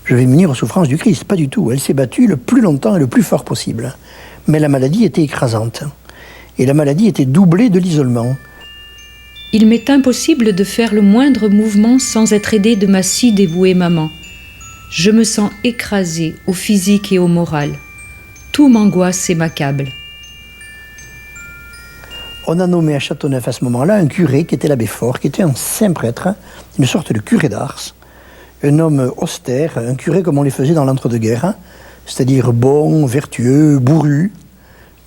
je vais m'unir aux souffrances du Christ ». Pas du tout. Elle s'est battue le plus longtemps et le plus fort possible. Mais la maladie était écrasante. Et la maladie était doublée de l'isolement. Il m'est impossible de faire le moindre mouvement sans être aidée de ma si dévouée maman. Je me sens écrasée au physique et au moral. Tout m'angoisse et m'accable. On a nommé à Châteauneuf à ce moment-là un curé qui était l'abbé Faure, qui était un saint prêtre, une sorte de curé d'Ars, un homme austère, un curé comme on les faisait dans l'entre-deux-guerres, c'est-à-dire bon, vertueux, bourru,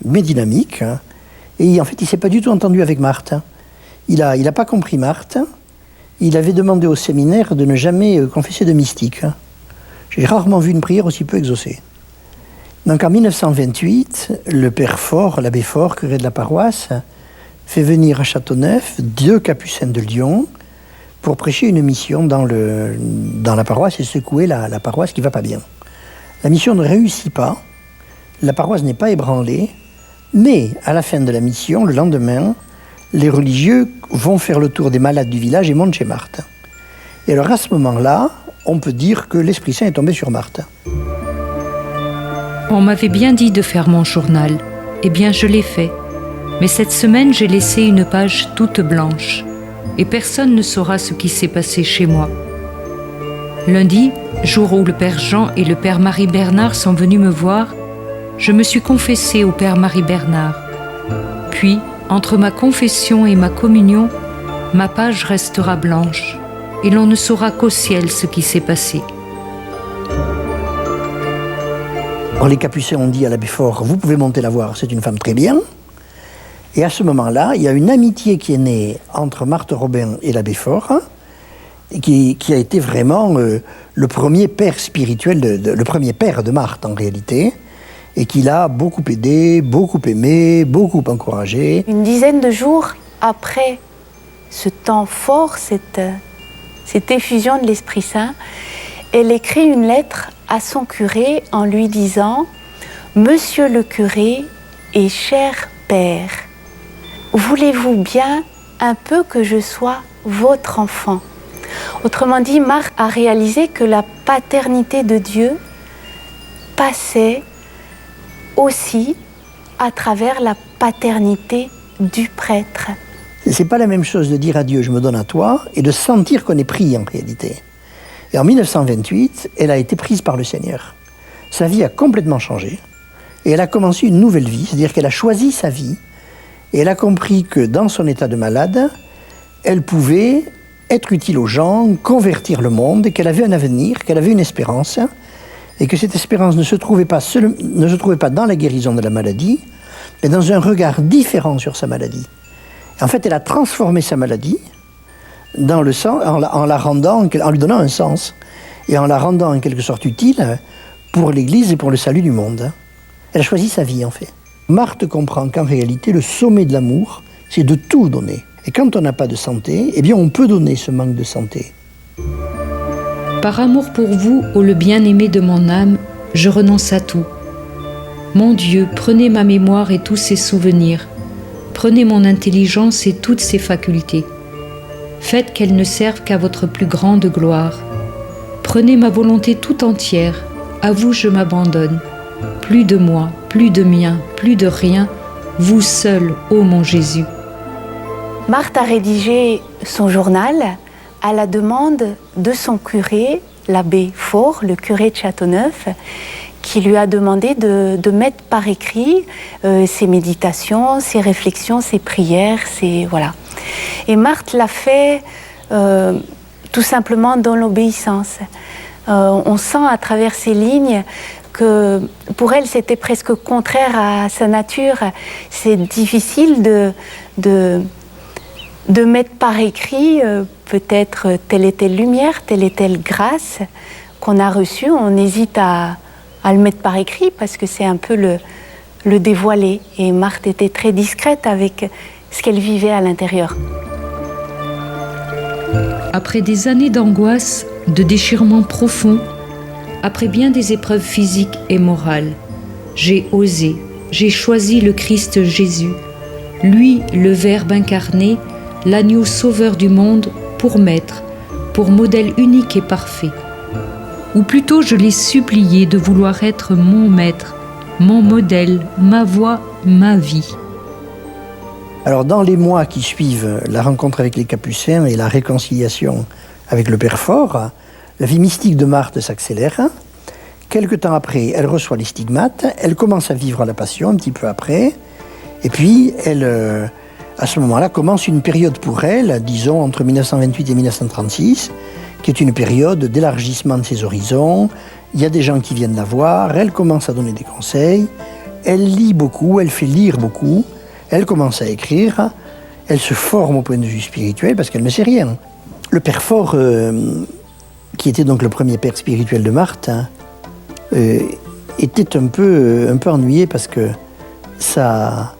mais dynamique. Et en fait, il ne s'est pas du tout entendu avec Marthe. Il n'a pas compris Marthe. Il avait demandé au séminaire de ne jamais confesser de mystique. J'ai rarement vu une prière aussi peu exaucée. Donc en 1928, le père Faure, l'abbé Faure, curé de la paroisse, fait venir à Châteauneuf 2 capucins de Lyon pour prêcher une mission dans la paroisse et secouer la paroisse qui ne va pas bien. La mission ne réussit pas, la paroisse n'est pas ébranlée, mais à la fin de la mission, le lendemain, les religieux vont faire le tour des malades du village et montent chez Marthe. Et alors à ce moment-là, on peut dire que l'Esprit Saint est tombé sur Marthe. On m'avait bien dit de faire mon journal. Eh bien, je l'ai fait. Mais cette semaine, j'ai laissé une page toute blanche. Et personne ne saura ce qui s'est passé chez moi. Lundi, jour où le père Jean et le père Marie-Bernard sont venus me voir, je me suis confessée au père Marie-Bernard. Puis, entre ma confession et ma communion, Ma page restera blanche et l'on ne saura qu'au ciel ce qui s'est passé. Alors, les Capucins ont dit à l'abbé Faure, vous pouvez monter la voir, c'est une femme très bien. Et à ce moment-là, il y a une amitié qui est née entre Marthe Robin et l'abbé Faure, qui a été vraiment le premier père spirituel, le premier père de Marthe en réalité, et qui l'a beaucoup aidé, beaucoup aimé, beaucoup encouragé. Une dizaine de jours après ce temps fort, cette effusion de l'Esprit Saint, elle écrit une lettre à son curé en lui disant « Monsieur le curé et cher père, voulez-vous bien un peu que je sois votre enfant ?» Autrement dit, Marthe a réalisé que la paternité de Dieu passait aussi à travers la paternité du prêtre. C'est pas la même chose de dire à Dieu « je me donne à toi » et de sentir qu'on est pris en réalité. Et en 1928, elle a été prise par le Seigneur. Sa vie a complètement changé et elle a commencé une nouvelle vie, c'est-à-dire qu'elle a choisi sa vie et elle a compris que dans son état de malade, elle pouvait être utile aux gens, convertir le monde et qu'elle avait un avenir, qu'elle avait une espérance et que cette espérance ne se trouvait pas dans la guérison de la maladie, mais dans un regard différent sur sa maladie. Et en fait, elle a transformé sa maladie dans le sens, en lui donnant un sens et en la rendant en quelque sorte utile pour l'Église et pour le salut du monde. Elle a choisi sa vie en fait. Marthe comprend qu'en réalité, le sommet de l'amour, c'est de tout donner. Et quand on n'a pas de santé, eh bien on peut donner ce manque de santé. Par amour pour vous, ô le bien-aimé de mon âme, je renonce à tout. Mon Dieu, prenez ma mémoire et tous ses souvenirs. Prenez mon intelligence et toutes ses facultés. Faites qu'elles ne servent qu'à votre plus grande gloire. Prenez ma volonté tout entière. À vous je m'abandonne. Plus de moi, plus de mien, plus de rien. Vous seul, ô mon Jésus. Marthe a rédigé son journal à la demande de son curé, l'abbé Faure, le curé de Châteauneuf, qui lui a demandé de mettre par écrit ses méditations, ses réflexions, ses prières, voilà. Et Marthe l'a fait tout simplement dans l'obéissance. On sent à travers ces lignes que pour elle c'était presque contraire à sa nature. C'est difficile de mettre par écrit peut-être telle et telle lumière, telle et telle grâce qu'on a reçue. On hésite à le mettre par écrit parce que c'est un peu le dévoiler. Et Marthe était très discrète avec ce qu'elle vivait à l'intérieur. Après des années d'angoisse, de déchirements profonds, après bien des épreuves physiques et morales, j'ai osé, j'ai choisi le Christ Jésus, lui le Verbe incarné, l'agneau sauveur du monde, pour maître, pour modèle unique et parfait. Ou plutôt je l'ai supplié de vouloir être mon maître, mon modèle, ma voie, ma vie. Alors dans les mois qui suivent la rencontre avec les Capucins et la réconciliation avec le Père Faure, la vie mystique de Marthe s'accélère. Quelque temps après, elle reçoit les stigmates, elle commence à vivre la Passion un petit peu après, et puis elle... à ce moment-là, commence une période pour elle, disons entre 1928 et 1936, qui est une période d'élargissement de ses horizons. Il y a des gens qui viennent la voir, elle commence à donner des conseils, elle lit beaucoup, elle fait lire beaucoup, elle commence à écrire, elle se forme au point de vue spirituel parce qu'elle ne sait rien. Le Père Faure, qui était donc le premier père spirituel de Marthe, était un peu ennuyé parce que sa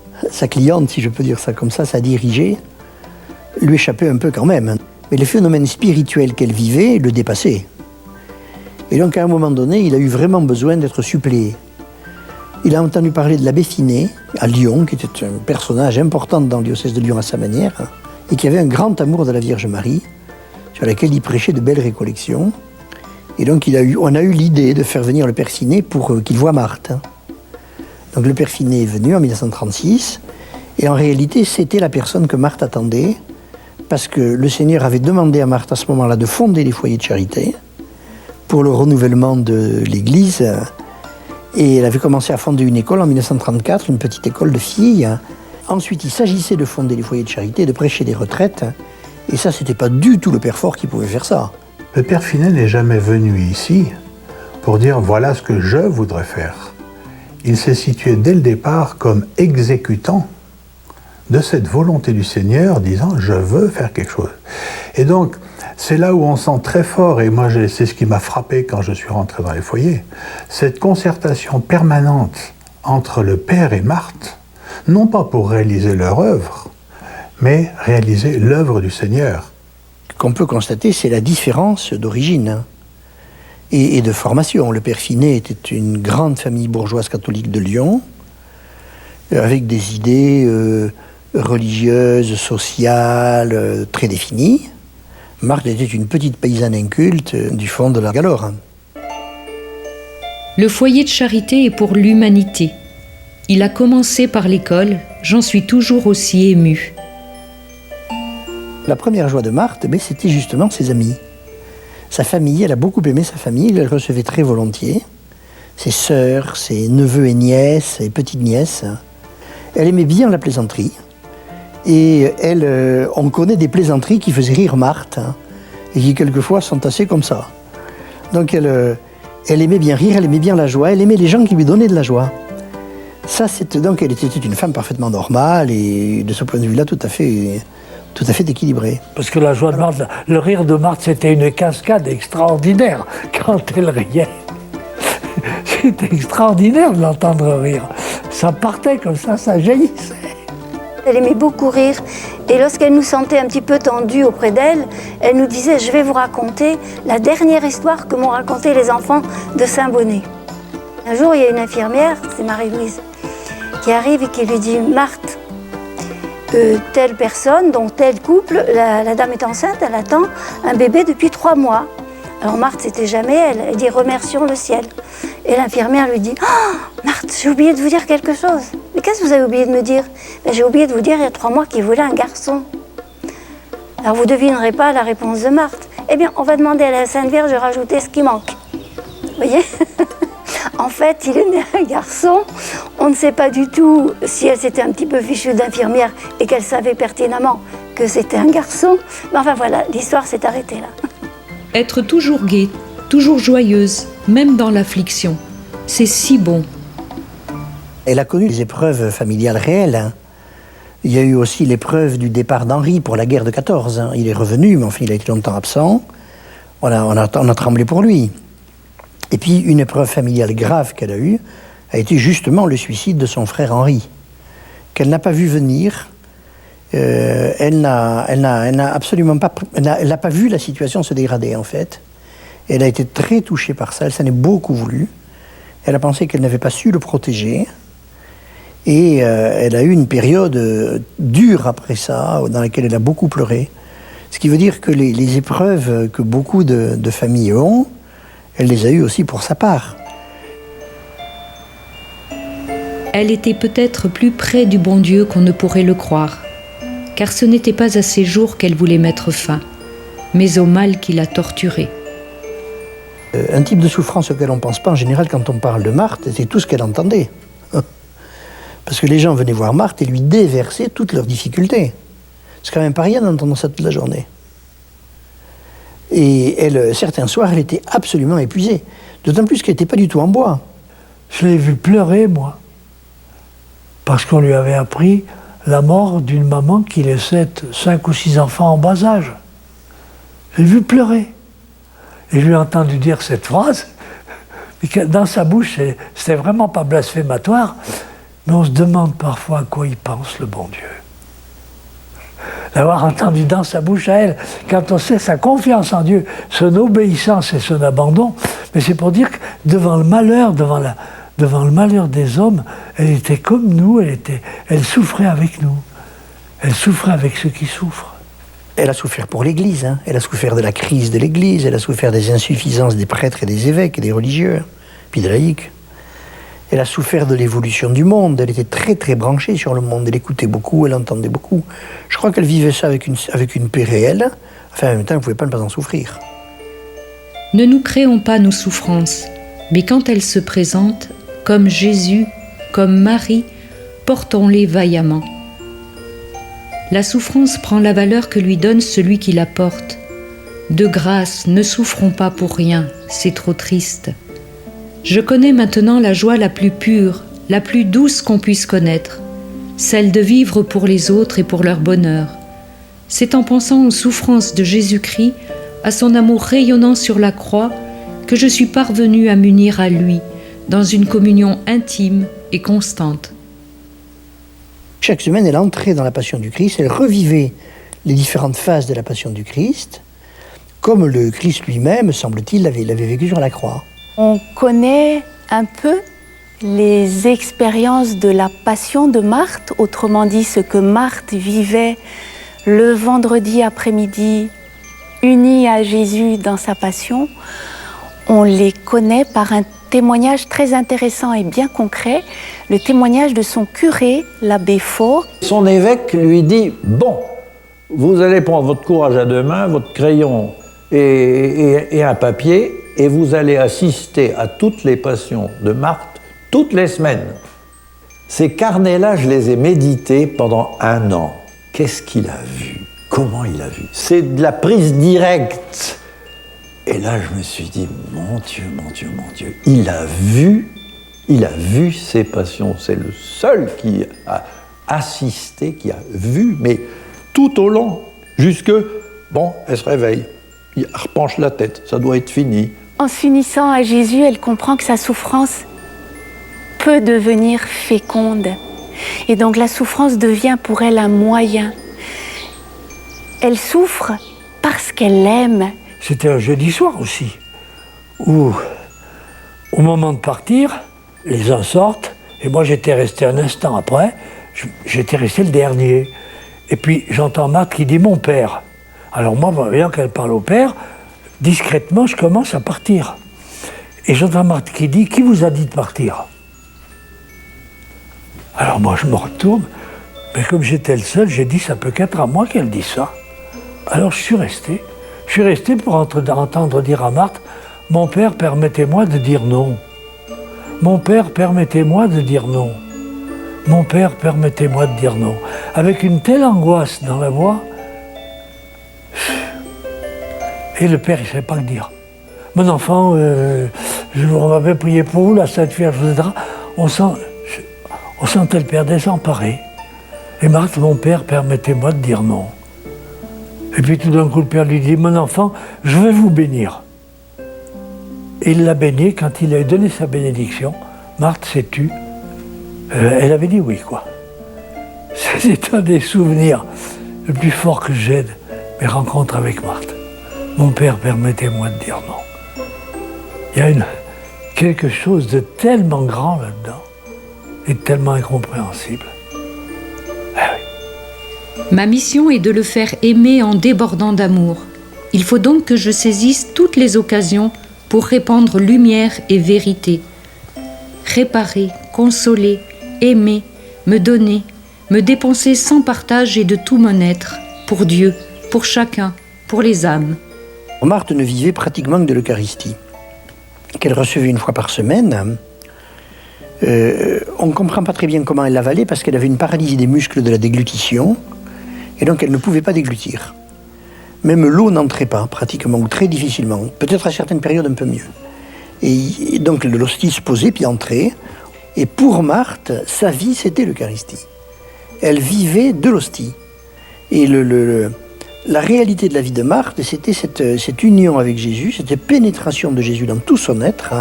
cliente, si je peux dire ça comme ça, sa dirigée, lui échappait un peu quand même. Mais le phénomène spirituel qu'elle vivait le dépassait. Et donc à un moment donné, il a eu vraiment besoin d'être suppléé. Il a entendu parler de l'abbé Finet, à Lyon, qui était un personnage important dans le diocèse de Lyon à sa manière, et qui avait un grand amour de la Vierge Marie, sur laquelle il prêchait de belles récollections. Et donc on a eu l'idée de faire venir le Père Finet pour qu'il voie Marthe. Donc le Père Finet est venu en 1936, et en réalité c'était la personne que Marthe attendait, parce que le Seigneur avait demandé à Marthe à ce moment-là de fonder les foyers de charité pour le renouvellement de l'Église, et elle avait commencé à fonder une école en 1934, une petite école de filles. Ensuite il s'agissait de fonder les foyers de charité, de prêcher des retraites, Et ça, c'était pas du tout le père Faure qui pouvait faire ça. Le père Finet n'est jamais venu ici pour dire voilà ce que je voudrais faire. Il s'est situé dès le départ comme exécutant de cette volonté du Seigneur, disant je veux faire quelque chose. Et donc, c'est là où on sent très fort, et moi c'est ce qui m'a frappé quand je suis rentré dans les foyers, cette concertation permanente entre le Père et Marthe, non pas pour réaliser leur œuvre, mais réaliser l'œuvre du Seigneur. Ce qu'on peut constater, c'est la différence d'origine et de formation. Le père Finet était une grande famille bourgeoise catholique de Lyon, avec des idées religieuses, sociales, très définies. Marthe était une petite paysanne inculte du fond de la Galore. Le foyer de charité est pour l'humanité. Il a commencé par l'école, j'en suis toujours aussi émue. La première joie de Marthe, c'était justement ses amis. Sa famille, elle a beaucoup aimé sa famille, elle le recevait très volontiers. Ses sœurs, ses neveux et nièces, ses petites nièces. Elle aimait bien la plaisanterie. Et on connaît des plaisanteries qui faisaient rire Marthe, et qui quelquefois sont assez comme ça. Donc elle aimait bien rire, elle aimait bien la joie, elle aimait les gens qui lui donnaient de la joie. Donc elle était une femme parfaitement normale, et de ce point de vue-là, tout à fait équilibrée. Parce que la joie de Marthe, le rire de Marthe, c'était une cascade extraordinaire quand elle riait. C'était extraordinaire de l'entendre rire. Ça partait comme ça jaillissait. Elle aimait beaucoup rire, et lorsqu'elle nous sentait un petit peu tendus auprès d'elle, elle nous disait « Je vais vous raconter la dernière histoire que m'ont raconté les enfants de Saint-Bonnet ». Un jour, il y a une infirmière, c'est Marie-Louise, qui arrive et qui lui dit « Marthe, telle personne, donc tel couple, la dame est enceinte, elle attend un bébé depuis 3 mois. » Alors Marthe, c'était jamais elle. Elle dit « Remercions le ciel ». Et l'infirmière lui dit « Oh, Marthe, j'ai oublié de vous dire quelque chose. » « Mais qu'est-ce que vous avez oublié de me dire ?»« J'ai oublié de vous dire il y a 3 mois qu'il voulait un garçon. » Alors vous devinerez pas la réponse de Marthe. « Eh bien, on va demander à la Sainte Vierge de rajouter ce qui manque. » Vous voyez? En fait, il est né un garçon. On ne sait pas du tout si elle s'était un petit peu fichue d'infirmière et qu'elle savait pertinemment que c'était un garçon. Mais enfin voilà, l'histoire s'est arrêtée là. Être toujours gaie, toujours joyeuse, même dans l'affliction, c'est si bon. Elle a connu les épreuves familiales réelles. Il y a eu aussi l'épreuve du départ d'Henri pour la guerre de 14. Il est revenu, mais enfin il a été longtemps absent. On a tremblé pour lui. Et puis une épreuve familiale grave qu'elle a eue a été justement le suicide de son frère Henri, qu'elle n'a pas vu venir. Elle n'a pas vu la situation se dégrader en fait. Elle a été très touchée par ça, elle s'en est beaucoup voulu. Elle a pensé qu'elle n'avait pas su le protéger. Et elle a eu une période dure après ça, dans laquelle elle a beaucoup pleuré. Ce qui veut dire que les épreuves que beaucoup de familles ont, elle les a eues aussi pour sa part. Elle était peut-être plus près du bon Dieu qu'on ne pourrait le croire, car ce n'était pas à ces jours qu'elle voulait mettre fin, mais au mal qui l'a torturée. Un type de souffrance auquel on ne pense pas en général quand on parle de Marthe, c'est tout ce qu'elle entendait. Parce que les gens venaient voir Marthe et lui déversaient toutes leurs difficultés. C'est quand même pas rien d'entendre ça toute la journée. Et elle, certains soirs, elle était absolument épuisée. D'autant plus qu'elle n'était pas du tout en bois. Je l'ai vue pleurer, moi. Parce qu'on lui avait appris la mort d'une maman qui laissait 5 ou 6 enfants en bas âge. Je l'ai vue pleurer. Et je lui ai entendu dire cette phrase. Mais dans sa bouche, c'était vraiment pas blasphématoire. Mais on se demande parfois à quoi il pense, le bon Dieu. D'avoir entendu dans sa bouche à elle, quand on sait sa confiance en Dieu, son obéissance et son abandon, mais c'est pour dire que devant le malheur, devant le malheur des hommes, elle était comme nous, elle souffrait avec nous. Elle souffrait avec ceux qui souffrent. Elle a souffert pour l'Église, hein. Elle a souffert de la crise de l'Église, elle a souffert des insuffisances des prêtres et des évêques et des religieux, puis des laïcs. Elle a souffert de l'évolution du monde, elle était très très branchée sur le monde, elle écoutait beaucoup, elle entendait beaucoup. Je crois qu'elle vivait ça avec une paix réelle, enfin en même temps elle ne pouvait pas ne pas en souffrir. Ne nous créons pas nos souffrances, mais quand elles se présentent, comme Jésus, comme Marie, portons-les vaillamment. La souffrance prend la valeur que lui donne celui qui la porte. De grâce, ne souffrons pas pour rien, c'est trop triste. Je connais maintenant la joie la plus pure, la plus douce qu'on puisse connaître, celle de vivre pour les autres et pour leur bonheur. C'est en pensant aux souffrances de Jésus-Christ, à son amour rayonnant sur la croix, que je suis parvenue à m'unir à lui, dans une communion intime et constante. Chaque semaine, elle entrait dans la Passion du Christ, elle revivait les différentes phases de la Passion du Christ, comme le Christ lui-même, semble-t-il, l'avait vécu sur la croix. On connaît un peu les expériences de la Passion de Marthe, autrement dit ce que Marthe vivait le vendredi après-midi, unie à Jésus dans sa Passion. On les connaît par un témoignage très intéressant et bien concret, le témoignage de son curé, l'abbé Faure. Son évêque lui dit « Bon, vous allez prendre votre courage à deux mains, votre crayon et un papier, et vous allez assister à toutes les passions de Marthe toutes les semaines. » Ces carnets-là, je les ai médités pendant 1 an. Qu'est-ce qu'il a vu? Comment il a vu? C'est de la prise directe. Et là, je me suis dit, mon Dieu, mon Dieu, mon Dieu, il a vu ces passions. C'est le seul qui a assisté, qui a vu, mais tout au long, jusque, bon, elle se réveille, il repenche la tête, ça doit être fini. En s'unissant à Jésus, elle comprend que sa souffrance peut devenir féconde. Et donc la souffrance devient pour elle un moyen. Elle souffre parce qu'elle l'aime. C'était un jeudi soir aussi, où au moment de partir, les uns sortent, et moi j'étais resté un instant après, j'étais resté le dernier. Et puis j'entends Marthe qui dit « mon père ». Alors moi, voyant qu'elle parle au père, discrètement je commence à partir. Et j'entends Marthe qui dit « qui vous a dit de partir ?» Alors moi je me retourne, mais comme j'étais le seul, j'ai dit « ça peut qu'être à moi qu'elle dit ça ». Alors je suis resté. Je suis resté pour entendre dire à Marthe « Mon père, permettez-moi de dire non. Mon père, permettez-moi de dire non. Mon père, permettez-moi de dire non. » Avec une telle angoisse dans la voix. Et le père, il ne savait pas le dire. « Mon enfant, on m'avait prié pour vous, la Sainte Vierge, etc. » On sentait le père désemparé. Et Marthe, mon père, permettez-moi de dire non. Et puis tout d'un coup, le père lui dit « Mon enfant, je vais vous bénir. » Et il l'a béni. Quand il a donné sa bénédiction, Marthe s'est tue. Elle avait dit oui, quoi. C'est un des souvenirs le plus forts que j'ai de mes rencontres avec Marthe. Mon père, permettez-moi de dire non. Il y a quelque chose de tellement grand là-dedans et de tellement incompréhensible. Ma mission est de le faire aimer en débordant d'amour. Il faut donc que je saisisse toutes les occasions pour répandre lumière et vérité. Réparer, consoler, aimer, me donner, me dépenser sans partage et de tout mon être, pour Dieu, pour chacun, pour les âmes. Marthe ne vivait pratiquement que de l'Eucharistie, qu'elle recevait 1 fois par semaine. On ne comprend pas très bien comment elle l'avalait parce qu'elle avait une paralysie des muscles de la déglutition et donc elle ne pouvait pas déglutir. Même l'eau n'entrait pas pratiquement ou très difficilement, peut-être à certaines périodes un peu mieux. Et donc l'hostie se posait puis entrait. Et pour Marthe, sa vie c'était l'Eucharistie. Elle vivait de l'hostie. Et la réalité de la vie de Marthe, c'était cette union avec Jésus, cette pénétration de Jésus dans tout son être,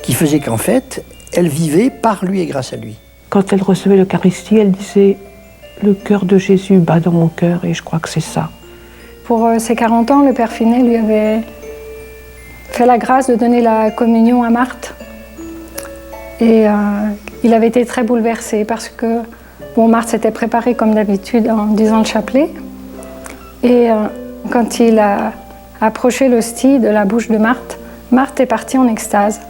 qui faisait qu'en fait, elle vivait par lui et grâce à lui. Quand elle recevait l'Eucharistie, elle disait « Le cœur de Jésus bat dans mon cœur » et je crois que c'est ça. Pour ses 40 ans, le Père Finet lui avait fait la grâce de donner la communion à Marthe. Et il avait été très bouleversé parce que Marthe s'était préparée comme d'habitude en disant le chapelet. Et quand il a approché l'hostie de la bouche de Marthe, Marthe est partie en extase.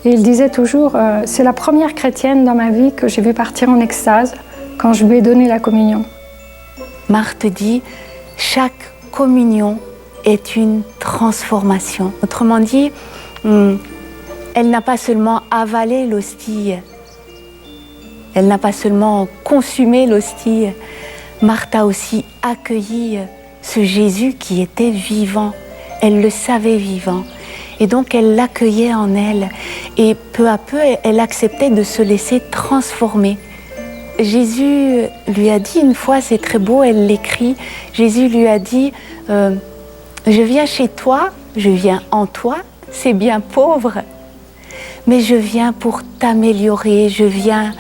Et il disait toujours, c'est la première chrétienne dans ma vie que j'ai vu partir en extase quand je lui ai donné la communion. Marthe dit, chaque communion est une transformation. Autrement dit, elle n'a pas seulement avalé l'hostie, elle n'a pas seulement consumé l'hostie, Marthe a aussi accueilli ce Jésus qui était vivant. Elle le savait vivant. Et donc elle l'accueillait en elle. Et peu à peu, elle acceptait de se laisser transformer. Jésus lui a dit une fois, c'est très beau, elle l'écrit, Jésus lui a dit, je viens chez toi, je viens en toi, c'est bien pauvre, mais je viens pour t'améliorer, je viens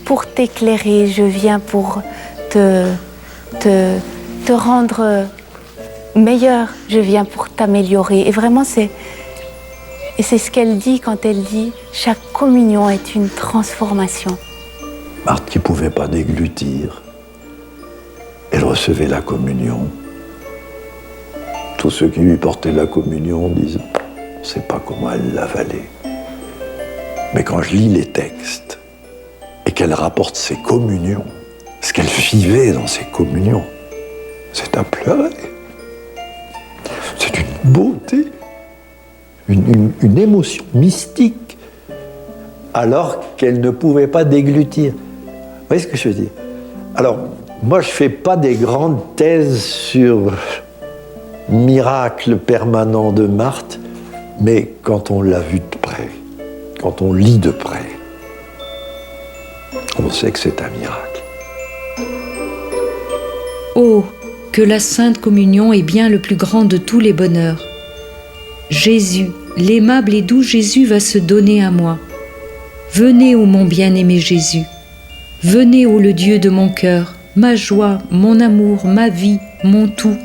pour t'éclairer, je viens pour te rendre meilleur, je viens pour t'améliorer. Et vraiment, c'est ce qu'elle dit quand elle dit « chaque communion est une transformation ». Marthe qui ne pouvait pas déglutir, elle recevait la communion. Tous ceux qui lui portaient la communion disent « on ne sait pas comment elle l'avalait ». Mais quand je lis les textes et qu'elle rapporte ses communions, ce qu'elle vivait dans ses communions, c'est à pleurer. C'est une beauté, une émotion mystique, alors qu'elle ne pouvait pas déglutir. Vous voyez ce que je veux dire? Alors, moi, je ne fais pas des grandes thèses sur miracle permanent de Marthe, mais quand on l'a vu de près, quand on lit de près, on sait que c'est un miracle. Oh, que la Sainte Communion est bien le plus grand de tous les bonheurs. Jésus, l'aimable et doux Jésus va se donner à moi. Venez, ô mon bien-aimé Jésus. Venez, ô le Dieu de mon cœur, ma joie, mon amour, ma vie, mon tout.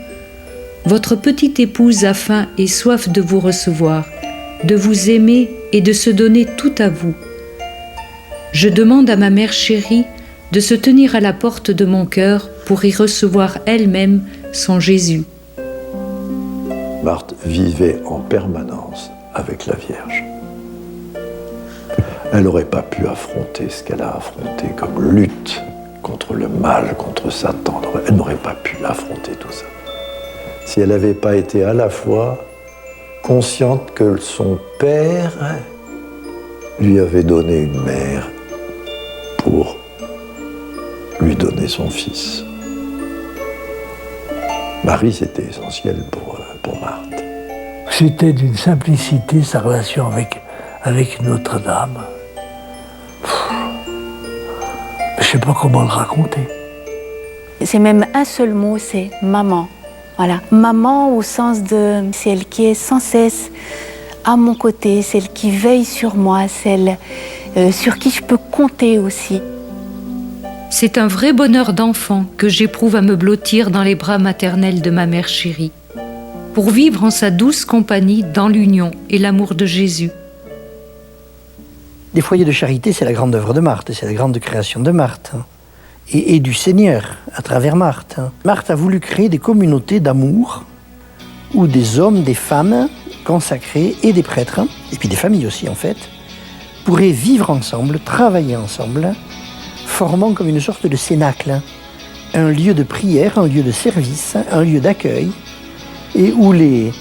Votre petite épouse a faim et soif de vous recevoir, de vous aimer et de se donner tout à vous. Je demande à ma mère chérie de se tenir à la porte de mon cœur pour y recevoir elle-même son Jésus. Marthe vivait en permanence avec la Vierge. Elle n'aurait pas pu affronter ce qu'elle a affronté comme lutte contre le mal, contre Satan. Elle n'aurait pas pu affronter tout ça si elle n'avait pas été à la fois consciente que son père lui avait donné une mère pour lui donner son fils. Marie, c'était essentiel pour Marthe. C'était d'une simplicité sa relation avec Notre-Dame. Je ne sais pas comment le raconter. C'est même un seul mot, c'est maman. Voilà, maman au sens de celle qui est sans cesse à mon côté, celle qui veille sur moi, celle sur qui je peux compter aussi. C'est un vrai bonheur d'enfant que j'éprouve à me blottir dans les bras maternels de ma mère chérie, pour vivre en sa douce compagnie dans l'union et l'amour de Jésus. Les foyers de charité, c'est la grande œuvre de Marthe, c'est la grande création de Marthe et du Seigneur à travers Marthe. Marthe a voulu créer des communautés d'amour où des hommes, des femmes consacrés et des prêtres, et puis des familles aussi en fait, pourraient vivre ensemble, travailler ensemble, formant comme une sorte de cénacle, un lieu de prière, un lieu de service, un lieu d'accueil, et où les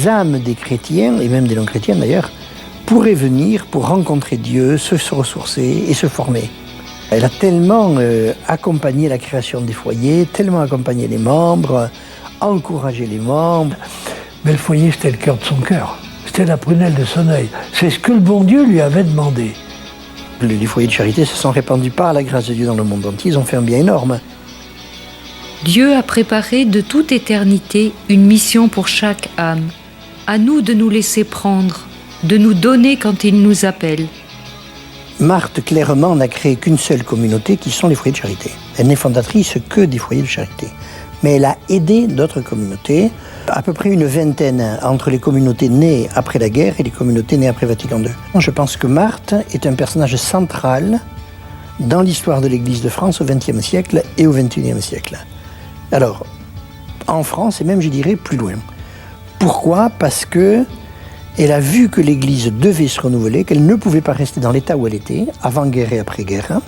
âmes des chrétiens, et même des non-chrétiens d'ailleurs, pourraient venir pour rencontrer Dieu, se ressourcer et se former. Elle a tellement accompagné la création des foyers, tellement accompagné les membres, encouragé les membres. Mais le foyer, c'était le cœur de son cœur. C'était la prunelle de son œil. C'est ce que le bon Dieu lui avait demandé. Les foyers de charité se sont répandus par la grâce de Dieu dans le monde entier. Ils ont fait un bien énorme. Dieu a préparé de toute éternité une mission pour chaque âme. À nous de nous laisser prendre, de nous donner quand il nous appelle. Marthe, clairement, n'a créé qu'une seule communauté, qui sont les foyers de charité. Elle n'est fondatrice que des foyers de charité. Mais elle a aidé d'autres communautés, à peu près une vingtaine entre les communautés nées après la guerre et les communautés nées après Vatican II. Je pense que Marthe est un personnage central dans l'histoire de l'Église de France au XXe siècle et au XXIe siècle. Alors, en France, et même, je dirais, plus loin. Pourquoi? Parce que elle a vu que l'Église devait se renouveler, qu'elle ne pouvait pas rester dans l'état où elle était, avant-guerre et après-guerre,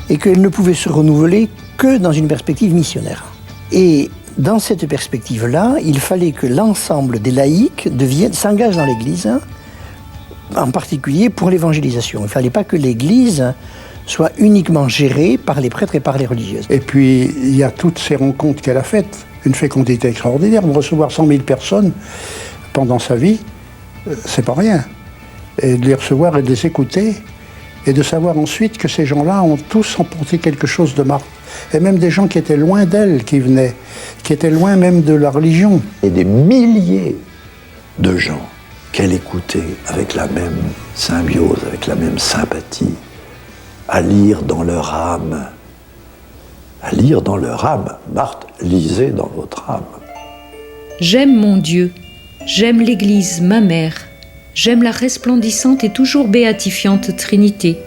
et qu'elle ne pouvait se renouveler que dans une perspective missionnaire. Et dans cette perspective-là, il fallait que l'ensemble des laïcs s'engagent dans l'Église, en particulier pour l'évangélisation. Il ne fallait pas que l'Église soit uniquement gérée par les prêtres et par les religieuses. Et puis, il y a toutes ces rencontres qu'elle a faites. Une fécondité extraordinaire, de recevoir 100 000 personnes pendant sa vie, c'est pas rien. Et de les recevoir et de les écouter, et de savoir ensuite que ces gens-là ont tous emporté quelque chose de Marthe. Et même des gens qui étaient loin d'elle, qui venaient, qui étaient loin même de la religion. Et des milliers de gens qu'elle écoutait avec la même symbiose, avec la même sympathie, à lire dans leur âme. À lire dans leur âme. Marthe, lisez dans votre âme. J'aime mon Dieu, j'aime l'Église, ma mère, j'aime la resplendissante et toujours béatifiante Trinité,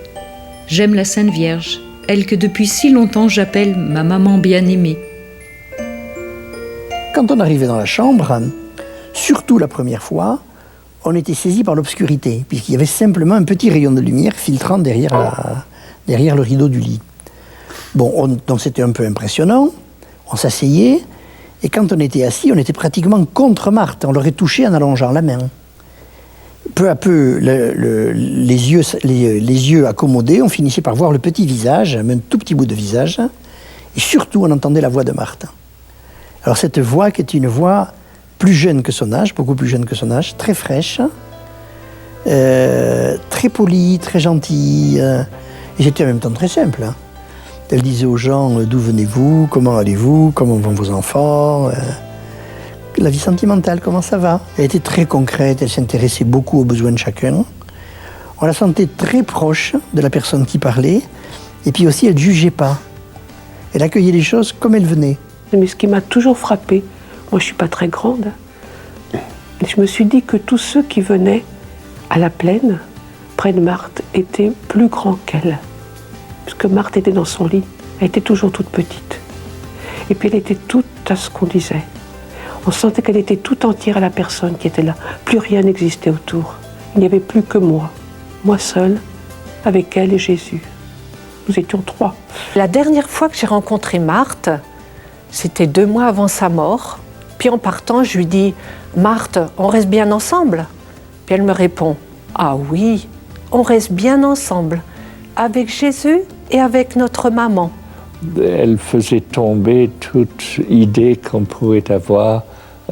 j'aime la Sainte Vierge, elle que depuis si longtemps j'appelle ma maman bien-aimée. Quand on arrivait dans la chambre, surtout la première fois, on était saisi par l'obscurité, puisqu'il y avait simplement un petit rayon de lumière filtrant derrière le rideau du lit. Bon, donc c'était un peu impressionnant, on s'asseyait, et quand on était assis, on était pratiquement contre Marthe, on l'aurait touchée en allongeant la main. Peu à peu, les yeux accommodés, on finissait par voir le petit visage, même un tout petit bout de visage, et surtout on entendait la voix de Marthe. Alors cette voix qui est une voix plus jeune que son âge, beaucoup plus jeune que son âge, très fraîche, très polie, très gentille, et c'était en même temps très simple. Elle disait aux gens d'où venez-vous, comment allez-vous, comment vont vos enfants, la vie sentimentale, comment ça va. Elle était très concrète, elle s'intéressait beaucoup aux besoins de chacun. On la sentait très proche de la personne qui parlait, et puis aussi elle ne jugeait pas. Elle accueillait les choses comme elles venaient. Mais ce qui m'a toujours frappée, moi je ne suis pas très grande, et je me suis dit que tous ceux qui venaient à la plaine, près de Marthe, étaient plus grands qu'elle. Parce que Marthe était dans son lit, elle était toujours toute petite. Et puis elle était toute à ce qu'on disait. On sentait qu'elle était tout entière à la personne qui était là. Plus rien n'existait autour. Il n'y avait plus que moi seule, avec elle et Jésus. Nous étions 3. La dernière fois que j'ai rencontré Marthe, c'était 2 mois avant sa mort. Puis en partant, je lui dis « Marthe, on reste bien ensemble ?» Puis elle me répond « Ah oui, on reste bien ensemble, avec Jésus et avec notre maman. » Elle faisait tomber toute idée qu'on pouvait avoir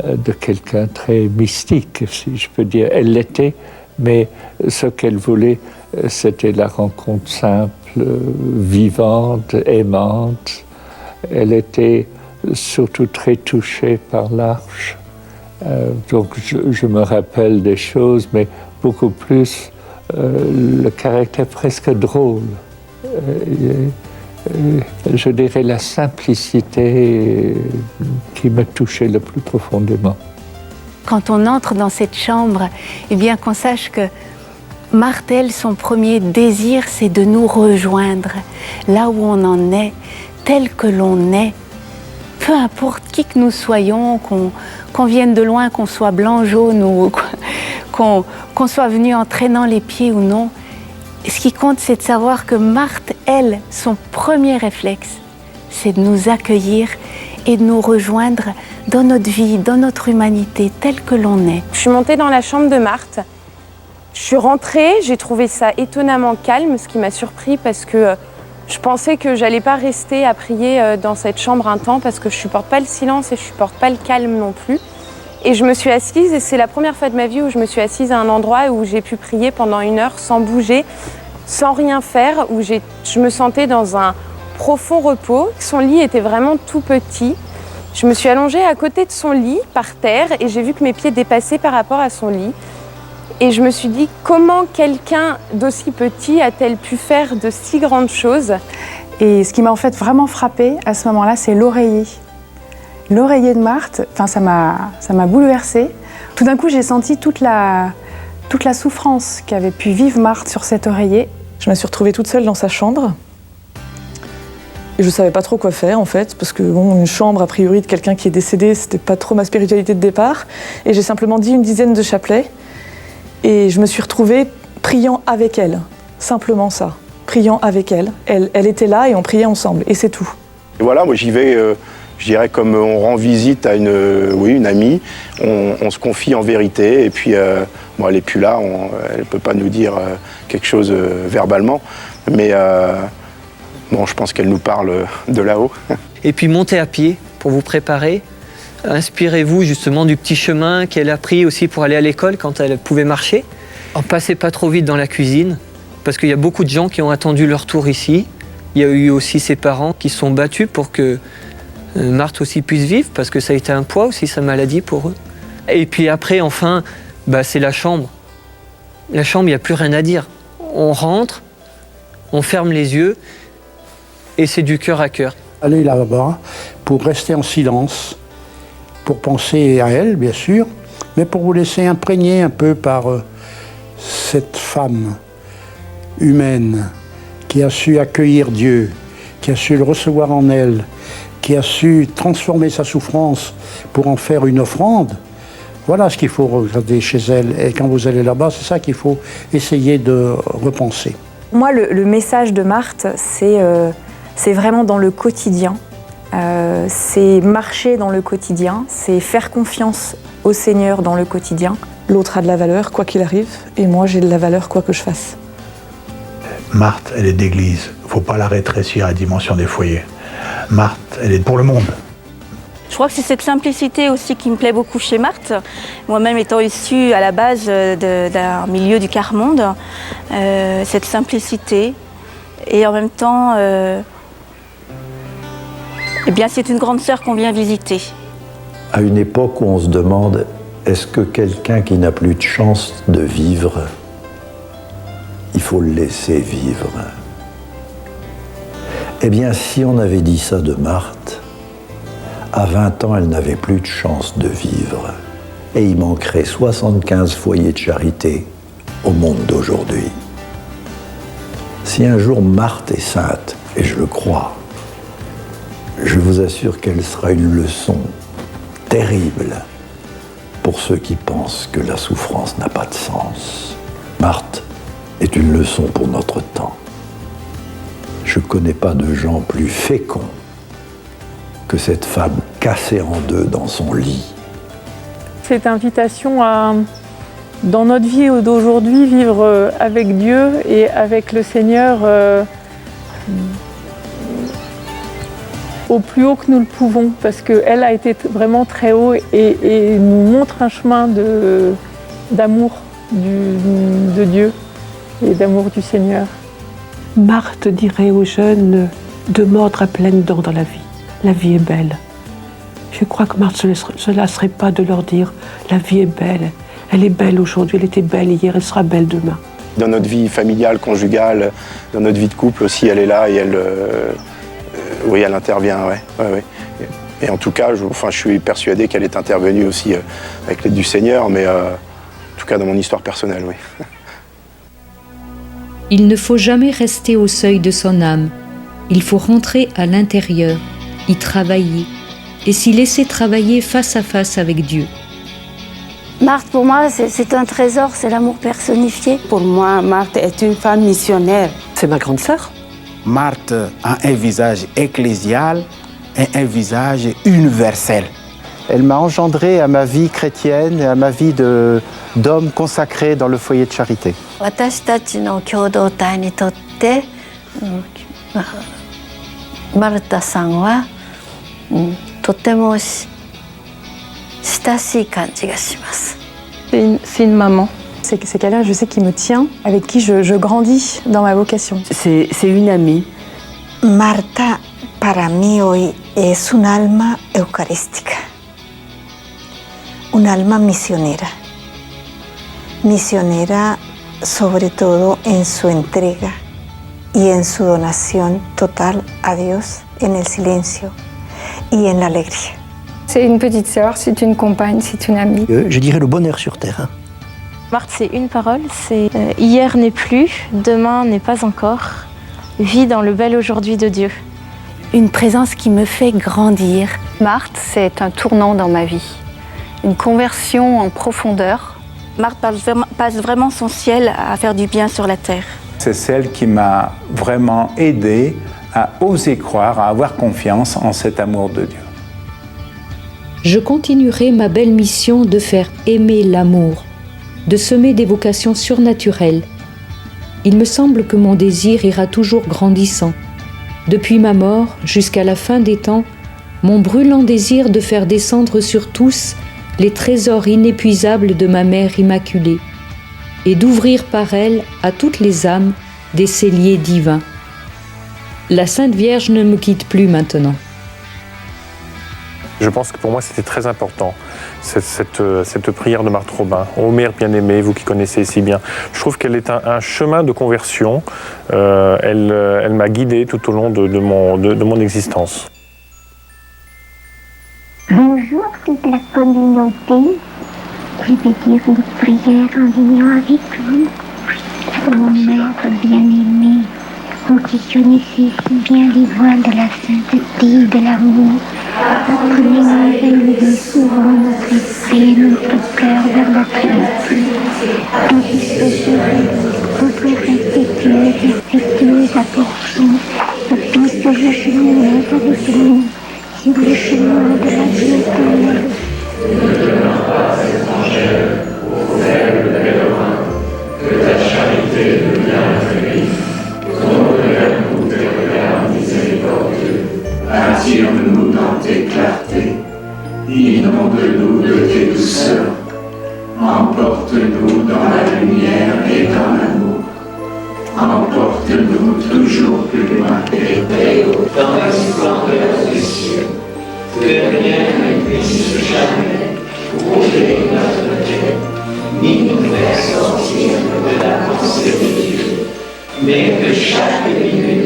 de quelqu'un très mystique, si je peux dire. Elle l'était, mais ce qu'elle voulait, c'était la rencontre simple, vivante, aimante. Elle était surtout très touchée par l'Arche. Donc je me rappelle des choses, mais beaucoup plus le caractère presque drôle. Je dirais la simplicité qui me touchait le plus profondément. Quand on entre dans cette chambre, eh bien qu'on sache que Marthe, elle, son premier désir, c'est de nous rejoindre là où on en est, tel que l'on est. Peu importe qui que nous soyons, qu'on vienne de loin, qu'on soit blanc, jaune ou qu'on soit venu en traînant les pieds ou non. Ce qui compte, c'est de savoir que Marthe, elle, son premier réflexe, c'est de nous accueillir et de nous rejoindre dans notre vie, dans notre humanité, telle que l'on est. Je suis montée dans la chambre de Marthe. Je suis rentrée, j'ai trouvé ça étonnamment calme, ce qui m'a surpris parce que je pensais que j'allais pas rester à prier dans cette chambre un temps parce que je supporte pas le silence et je supporte pas le calme non plus. Et je me suis assise et c'est la première fois de ma vie où je me suis assise à un endroit où j'ai pu prier pendant 1 heure sans bouger, sans rien faire, où je me sentais dans un profond repos. Son lit était vraiment tout petit. Je me suis allongée à côté de son lit, par terre, et j'ai vu que mes pieds dépassaient par rapport à son lit. Et je me suis dit, comment quelqu'un d'aussi petit a-t-elle pu faire de si grandes choses? Et ce qui m'a en fait vraiment frappée à ce moment-là, c'est l'oreiller. L'oreiller de Marthe, ça m'a bouleversée. Tout d'un coup, j'ai senti toute la souffrance qu'avait pu vivre Marthe sur cet oreiller. Je me suis retrouvée toute seule dans sa chambre. Et je ne savais pas trop quoi faire en fait, parce que une chambre a priori de quelqu'un qui est décédé, c'était pas trop ma spiritualité de départ. Et j'ai simplement dit 10 de chapelets. Et je me suis retrouvée priant avec elle, simplement ça, priant avec elle. Elle était là et on priait ensemble, et c'est tout. Et voilà, moi j'y vais Je dirais comme on rend visite à une amie, on se confie en vérité. Et puis, bon, elle n'est plus là, elle ne peut pas nous dire quelque chose verbalement. Mais bon, je pense qu'elle nous parle de là-haut. Et puis montez à pied pour vous préparer. Inspirez-vous justement du petit chemin qu'elle a pris aussi pour aller à l'école quand elle pouvait marcher. Ne passez pas trop vite dans la cuisine, parce qu'il y a beaucoup de gens qui ont attendu leur tour ici. Il y a eu aussi ses parents qui se sont battus pour que Marthe aussi puisse vivre, parce que ça a été un poids aussi, sa maladie pour eux. Et puis après, enfin, c'est la chambre. La chambre, il n'y a plus rien à dire. On rentre, on ferme les yeux, et c'est du cœur à cœur. Allez là-bas pour rester en silence, pour penser à elle, bien sûr, mais pour vous laisser imprégner un peu par cette femme humaine qui a su accueillir Dieu, qui a su le recevoir en elle, qui a su transformer sa souffrance pour en faire une offrande. Voilà ce qu'il faut regarder chez elle. Et quand vous allez là-bas, c'est ça qu'il faut essayer de repenser. Moi, le message de Marthe, c'est vraiment dans le quotidien. C'est marcher dans le quotidien, c'est faire confiance au Seigneur dans le quotidien. L'autre a de la valeur, quoi qu'il arrive, et moi j'ai de la valeur, quoi que je fasse. Marthe, elle est d'église. Il ne faut pas la rétrécir à la dimension des foyers. Marthe, elle est pour le monde. Je crois que c'est cette simplicité aussi qui me plaît beaucoup chez Marthe. Moi-même étant issue à la base d'un milieu du quart-monde, cette simplicité et en même temps, eh bien, c'est une grande sœur qu'on vient visiter. À une époque où on se demande, est-ce que quelqu'un qui n'a plus de chance de vivre, il faut le laisser vivre? Eh bien, si on avait dit ça de Marthe, à 20 ans, elle n'avait plus de chance de vivre. Et il manquerait 75 foyers de charité au monde d'aujourd'hui. Si un jour Marthe est sainte, et je le crois, je vous assure qu'elle sera une leçon terrible pour ceux qui pensent que la souffrance n'a pas de sens. Marthe est une leçon pour notre temps. Je ne connais pas de gens plus féconds que cette femme cassée en deux dans son lit. Cette invitation à, dans notre vie d'aujourd'hui, vivre avec Dieu et avec le Seigneur au plus haut que nous le pouvons, parce qu'elle a été vraiment très haut et nous montre un chemin d'amour de Dieu et d'amour du Seigneur. Marthe dirait aux jeunes de mordre à pleines dents dans la vie. La vie est belle. Je crois que Marthe ne se lasserait pas de leur dire la vie est belle. Elle est belle aujourd'hui, elle était belle hier, elle sera belle demain. Dans notre vie familiale, conjugale, dans notre vie de couple aussi, elle est là et elle, oui, elle intervient. Ouais. Et en tout cas, je suis persuadé qu'elle est intervenue aussi avec l'aide du Seigneur, mais en tout cas dans mon histoire personnelle, oui. Il ne faut jamais rester au seuil de son âme. Il faut rentrer à l'intérieur, y travailler, et s'y laisser travailler face à face avec Dieu. Marthe, pour moi, c'est un trésor, c'est l'amour personnifié. Pour moi, Marthe est une femme missionnaire. C'est ma grande sœur. Marthe a un visage ecclésial et un visage universel. Elle m'a engendré à ma vie chrétienne et à ma vie d'homme consacré dans le foyer de charité. C'est une maman. C'est quelqu'un, je sais, qui me tient, avec qui je grandis dans ma vocation. C'est une amie. Marta, para mí hoy, es un alma eucarística. Un alma misionera. Misionera sobre todo en su entrega y en su donación total a Dios, en el silencio y en la alegría. C'est une petite sœur, c'est une compagne, c'est une amie. Je dirais le bonheur sur terre. Marthe, c'est une parole, c'est hier n'est plus, demain n'est pas encore. Vis dans le bel aujourd'hui de Dieu. Une présence qui me fait grandir. Marthe, c'est un tournant dans ma vie, une conversion en profondeur. Marthe passe vraiment son ciel à faire du bien sur la terre. C'est celle qui m'a vraiment aidé à oser croire, à avoir confiance en cet amour de Dieu. je continuerai ma belle mission de faire aimer l'amour, de semer des vocations surnaturelles. Il me semble que mon désir ira toujours grandissant. Depuis ma mort jusqu'à la fin des temps, mon brûlant désir de faire descendre sur tous les trésors inépuisables de ma mère immaculée et d'ouvrir par elle à toutes les âmes des celliers divins. La Sainte Vierge ne me quitte plus maintenant. Je pense que pour moi c'était très important, cette prière de Marthe Robin. Ô Mère bien-aimée, vous qui connaissez si bien. Je trouve qu'elle est un chemin de conversion. Elle m'a guidé tout au long de mon existence. Bonjour, c'est de la communauté. Je vais dire une prière en union avec vous. Ô Mère bien-aimée, vous qui connaissez si bien les voies de la sainteté et de l'amour, apprenez-nous à élever souvent notre esprit et notre cœur vers notre esprit. Tandis que je voudrais rester pure et respectueuse à portion, et puisque je cheminerai avec nous sur le chemin de la vie éternelle. Ne demeure pas étrangère aux faibles pèlerins, que ta charité devient Christ. Ton regard nous tes regards miséricordieux, attire-nous dans tes clartés, inonde-nous de tes douceurs, emporte-nous dans la lumière et dans l'amour, emporte-nous toujours plus loin et très haut dans la splendeur des cieux, que rien ne puisse jamais trouver notre Dieu, ni nous faire sortir de la pensée de Dieu, mais que chaque minute